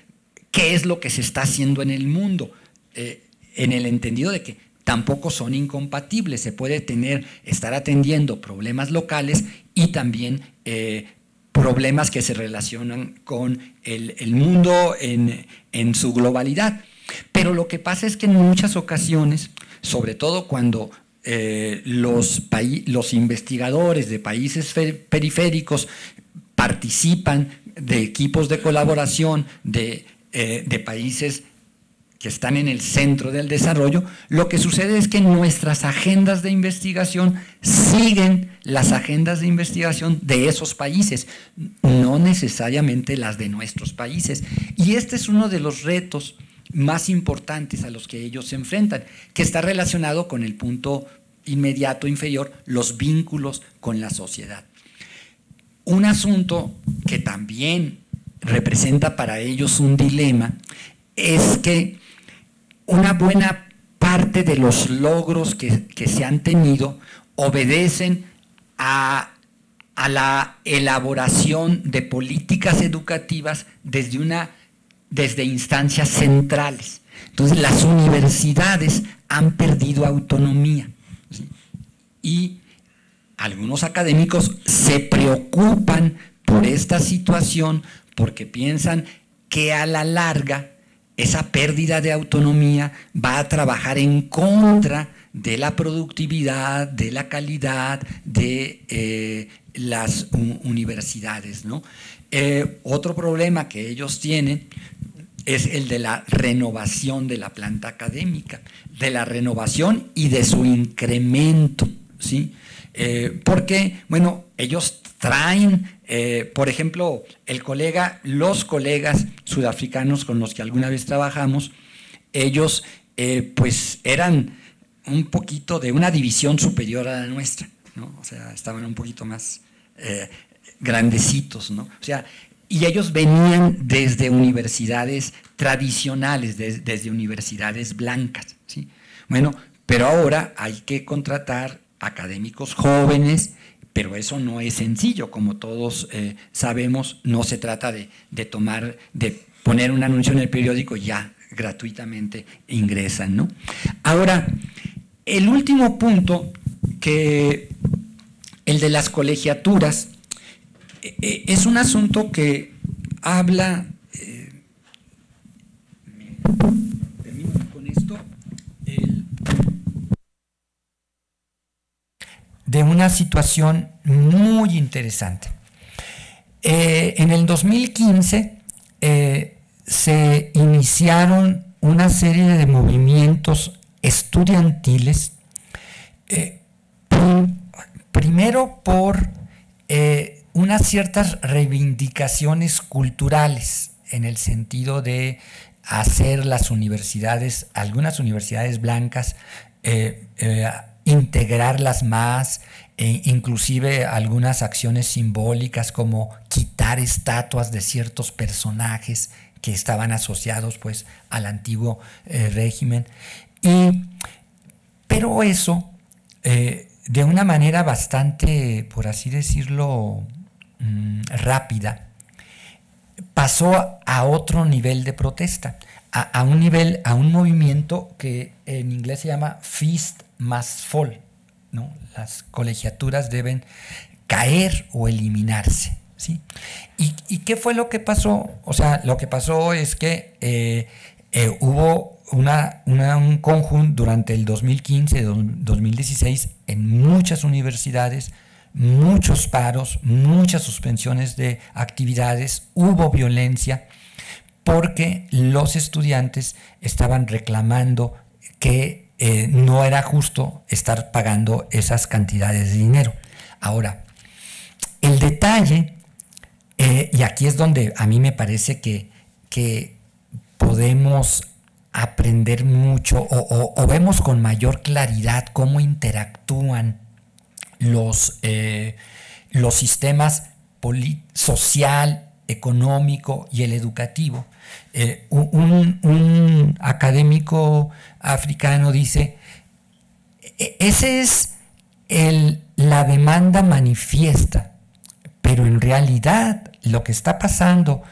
qué es lo que se está haciendo en el mundo, en el entendido de que tampoco son incompatibles, se puede estar atendiendo problemas locales y también problemas que se relacionan con el mundo en su globalidad. Pero lo que pasa es que en muchas ocasiones, sobre todo cuando los investigadores de países periféricos participan de equipos de colaboración de países que están en el centro del desarrollo, lo que sucede es que nuestras agendas de investigación siguen las agendas de investigación de esos países, no necesariamente las de nuestros países. Y este es uno de los retos más importantes a los que ellos se enfrentan, que está relacionado con el punto inmediato inferior, los vínculos con la sociedad. Un asunto que también representa para ellos un dilema es que una buena parte de los logros que se han tenido obedecen a la elaboración de políticas educativas desde instancias centrales. Entonces, las universidades han perdido autonomía, ¿sí? Y algunos académicos se preocupan por esta situación porque piensan que a la larga esa pérdida de autonomía va a trabajar en contra de la productividad, de la calidad de las universidades, ¿no? Otro problema que ellos tienen es el de la renovación de la planta académica, de la renovación y de su incremento, ¿sí? Porque, bueno, ellos traen, por ejemplo, los colegas sudafricanos con los que alguna vez trabajamos, ellos pues eran un poquito de una división superior a la nuestra, ¿no? O sea, estaban un poquito más grandecitos, ¿no? O sea, y ellos venían desde universidades tradicionales, desde universidades blancas, ¿sí? Bueno, pero ahora hay que contratar académicos jóvenes, pero eso no es sencillo, como todos sabemos, no se trata de poner un anuncio en el periódico y ya gratuitamente ingresan, ¿no? Ahora, el último punto, el de las colegiaturas, es un asunto que habla, termino con esto, de una situación muy interesante. En el 2015 se iniciaron una serie de movimientos estudiantiles, primero por unas ciertas reivindicaciones culturales, en el sentido de hacer las universidades, algunas universidades blancas, integrarlas más, inclusive algunas acciones simbólicas como quitar estatuas de ciertos personajes que estaban asociados pues al antiguo régimen. Pero eso, de una manera bastante, por así decirlo, rápida, pasó a otro nivel de protesta, a un movimiento que en inglés se llama Feast Must Fall, ¿no? Las colegiaturas deben caer o eliminarse, ¿sí? ¿Y qué fue lo que pasó? O sea, lo que pasó es que hubo un conjunto durante el 2015-2016 en muchas universidades, muchos paros, muchas suspensiones de actividades, hubo violencia, porque los estudiantes estaban reclamando que no era justo estar pagando esas cantidades de dinero. Ahora, el detalle, y aquí es donde a mí me parece que podemos aprender mucho o vemos con mayor claridad cómo interactúan los sistemas social, económico y el educativo. Un académico africano dice, esa es la demanda manifiesta, pero en realidad lo que está pasando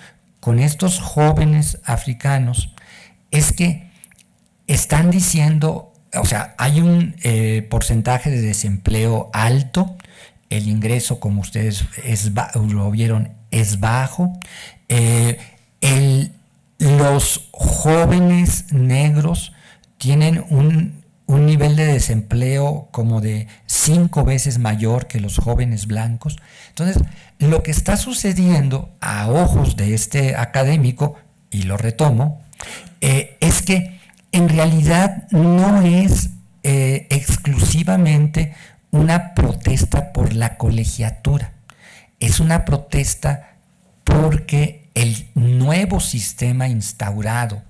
con estos jóvenes africanos es que están diciendo, o sea, hay un porcentaje de desempleo alto, el ingreso, como ustedes lo vieron, es bajo, los jóvenes negros tienen un nivel de desempleo como de 5 veces mayor que los jóvenes blancos. Entonces, lo que está sucediendo a ojos de este académico, y lo retomo, es que en realidad no es exclusivamente una protesta por la colegiatura, es una protesta porque el nuevo sistema instaurado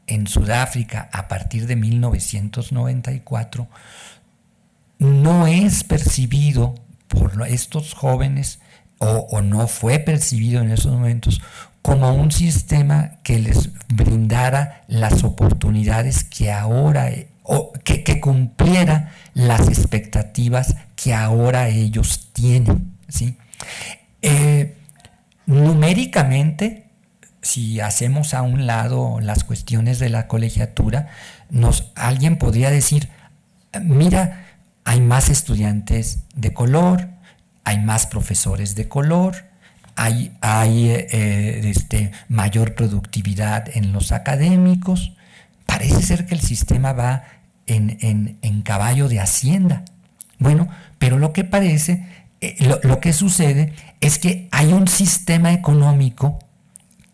en Sudáfrica a partir de 1994 no es percibido por estos jóvenes o no fue percibido en esos momentos como un sistema que les brindara las oportunidades que ahora, o que cumpliera las expectativas que ahora ellos tienen, ¿sí? Numéricamente, si hacemos a un lado las cuestiones de la colegiatura, alguien podría decir, mira, hay más estudiantes de color, hay más profesores de color, hay mayor productividad en los académicos. Parece ser que el sistema va en caballo de hacienda. Bueno, pero lo que parece, lo que sucede es que hay un sistema económico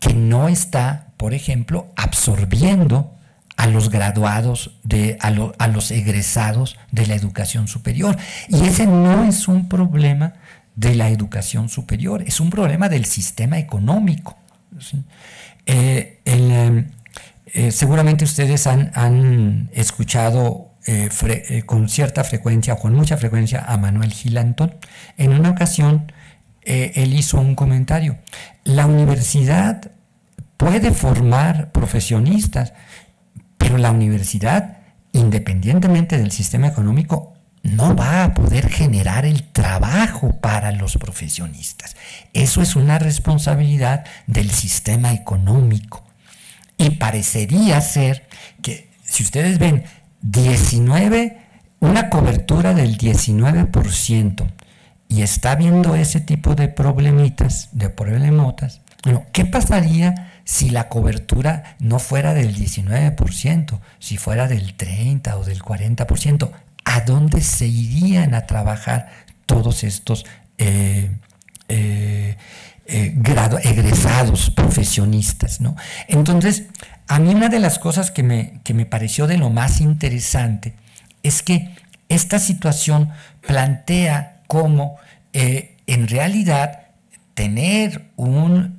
que no está por ejemplo, absorbiendo a los graduados, a los egresados de la educación superior. Y ese no es un problema de la educación superior, es un problema del sistema económico, ¿sí? Seguramente ustedes han escuchado con cierta frecuencia o con mucha frecuencia a Manuel Gil Antón. En una ocasión él hizo un comentario: la universidad puede formar profesionistas, pero la universidad, independientemente del sistema económico, no va a poder generar el trabajo para los profesionistas. Eso es una responsabilidad del sistema económico. Y parecería ser que, si ustedes ven, una cobertura del 19%, y está viendo ese tipo de problemotas, bueno, ¿qué pasaría si la cobertura no fuera del 19%, si fuera del 30% o del 40%? ¿A dónde se irían a trabajar todos estos egresados profesionistas, ¿no? Entonces, a mí una de las cosas que me pareció de lo más interesante es que esta situación plantea cómo en realidad tener un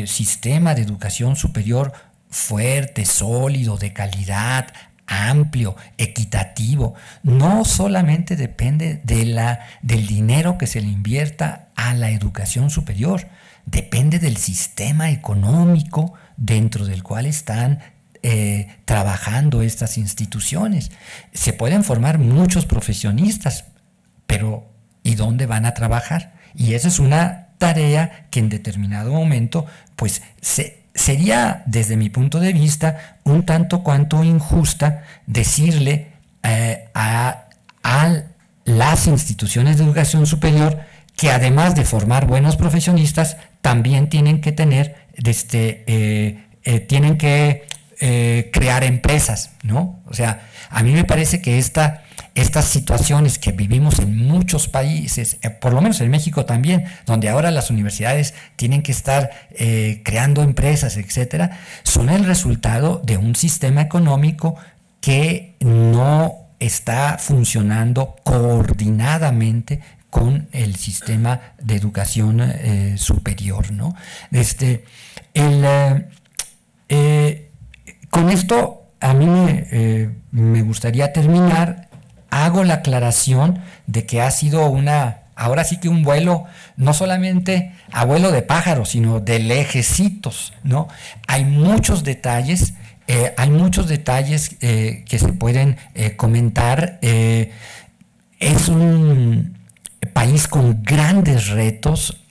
sistema de educación superior fuerte, sólido, de calidad, amplio, equitativo, no solamente depende del dinero que se le invierta a la educación superior, depende del sistema económico dentro del cual están trabajando estas instituciones. Se pueden formar muchos profesionistas, pero ¿y dónde van a trabajar? Y esa es una tarea que en determinado momento, pues, sería, desde mi punto de vista, un tanto cuanto injusta decirle a las instituciones de educación superior que, además de formar buenos profesionistas, también tienen que tener, tienen que crear empresas, ¿no? O sea, a mí me parece que estas situaciones que vivimos en muchos países, por lo menos en México también, donde ahora las universidades tienen que estar creando empresas, etcétera, son el resultado de un sistema económico que no está funcionando coordinadamente con el sistema de educación superior, ¿no? Con esto a mí me gustaría terminar. Hago la aclaración de que ha sido ahora sí que un vuelo, no solamente a vuelo de pájaros, sino de lejecitos, ¿no? Hay muchos detalles que se pueden comentar. Es un país con grandes retos,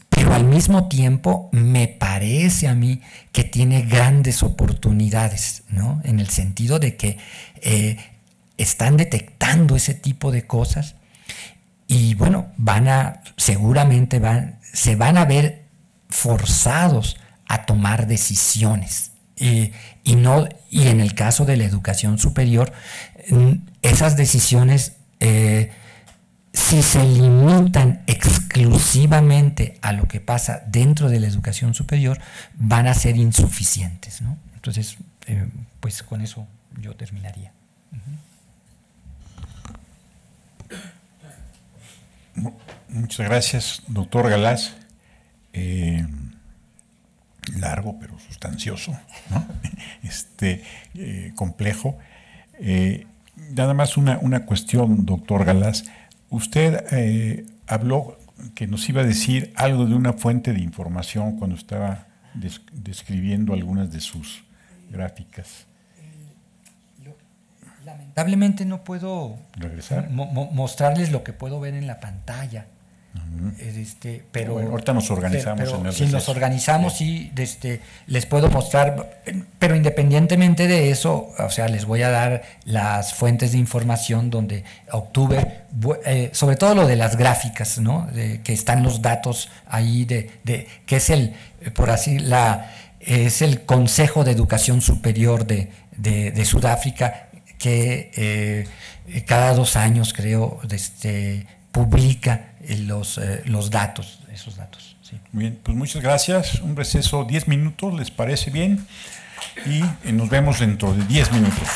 pero al mismo tiempo me parece a mí que tiene grandes oportunidades, ¿no? En el sentido de que están detectando ese tipo de cosas y, bueno, seguramente se van a ver forzados a tomar decisiones. Y en el caso de la educación superior, esas decisiones, si se limitan exclusivamente a lo que pasa dentro de la educación superior, van a ser insuficientes, ¿no? Entonces, pues con eso yo terminaría. Muchas gracias, doctor Galaz. Largo pero sustancioso, ¿no? Complejo. Nada más una cuestión, doctor Galaz. Usted habló que nos iba a decir algo de una fuente de información cuando estaba describiendo algunas de sus gráficas. Lamentablemente no puedo regresar, mostrarles lo que puedo ver en la pantalla. Pero bueno, ahorita nos organizamos. Si nos organizamos, sí, les puedo mostrar, pero independientemente de eso, o sea, les voy a dar las fuentes de información donde obtuve, sobre todo lo de las gráficas, ¿no? Que están los datos ahí que es es el Consejo de Educación Superior de Sudáfrica, que cada 2 años, creo, publica los datos, esos datos. Sí. Bien, pues muchas gracias. Un receso 10 minutos, ¿les parece bien? Y nos vemos dentro de 10 minutos.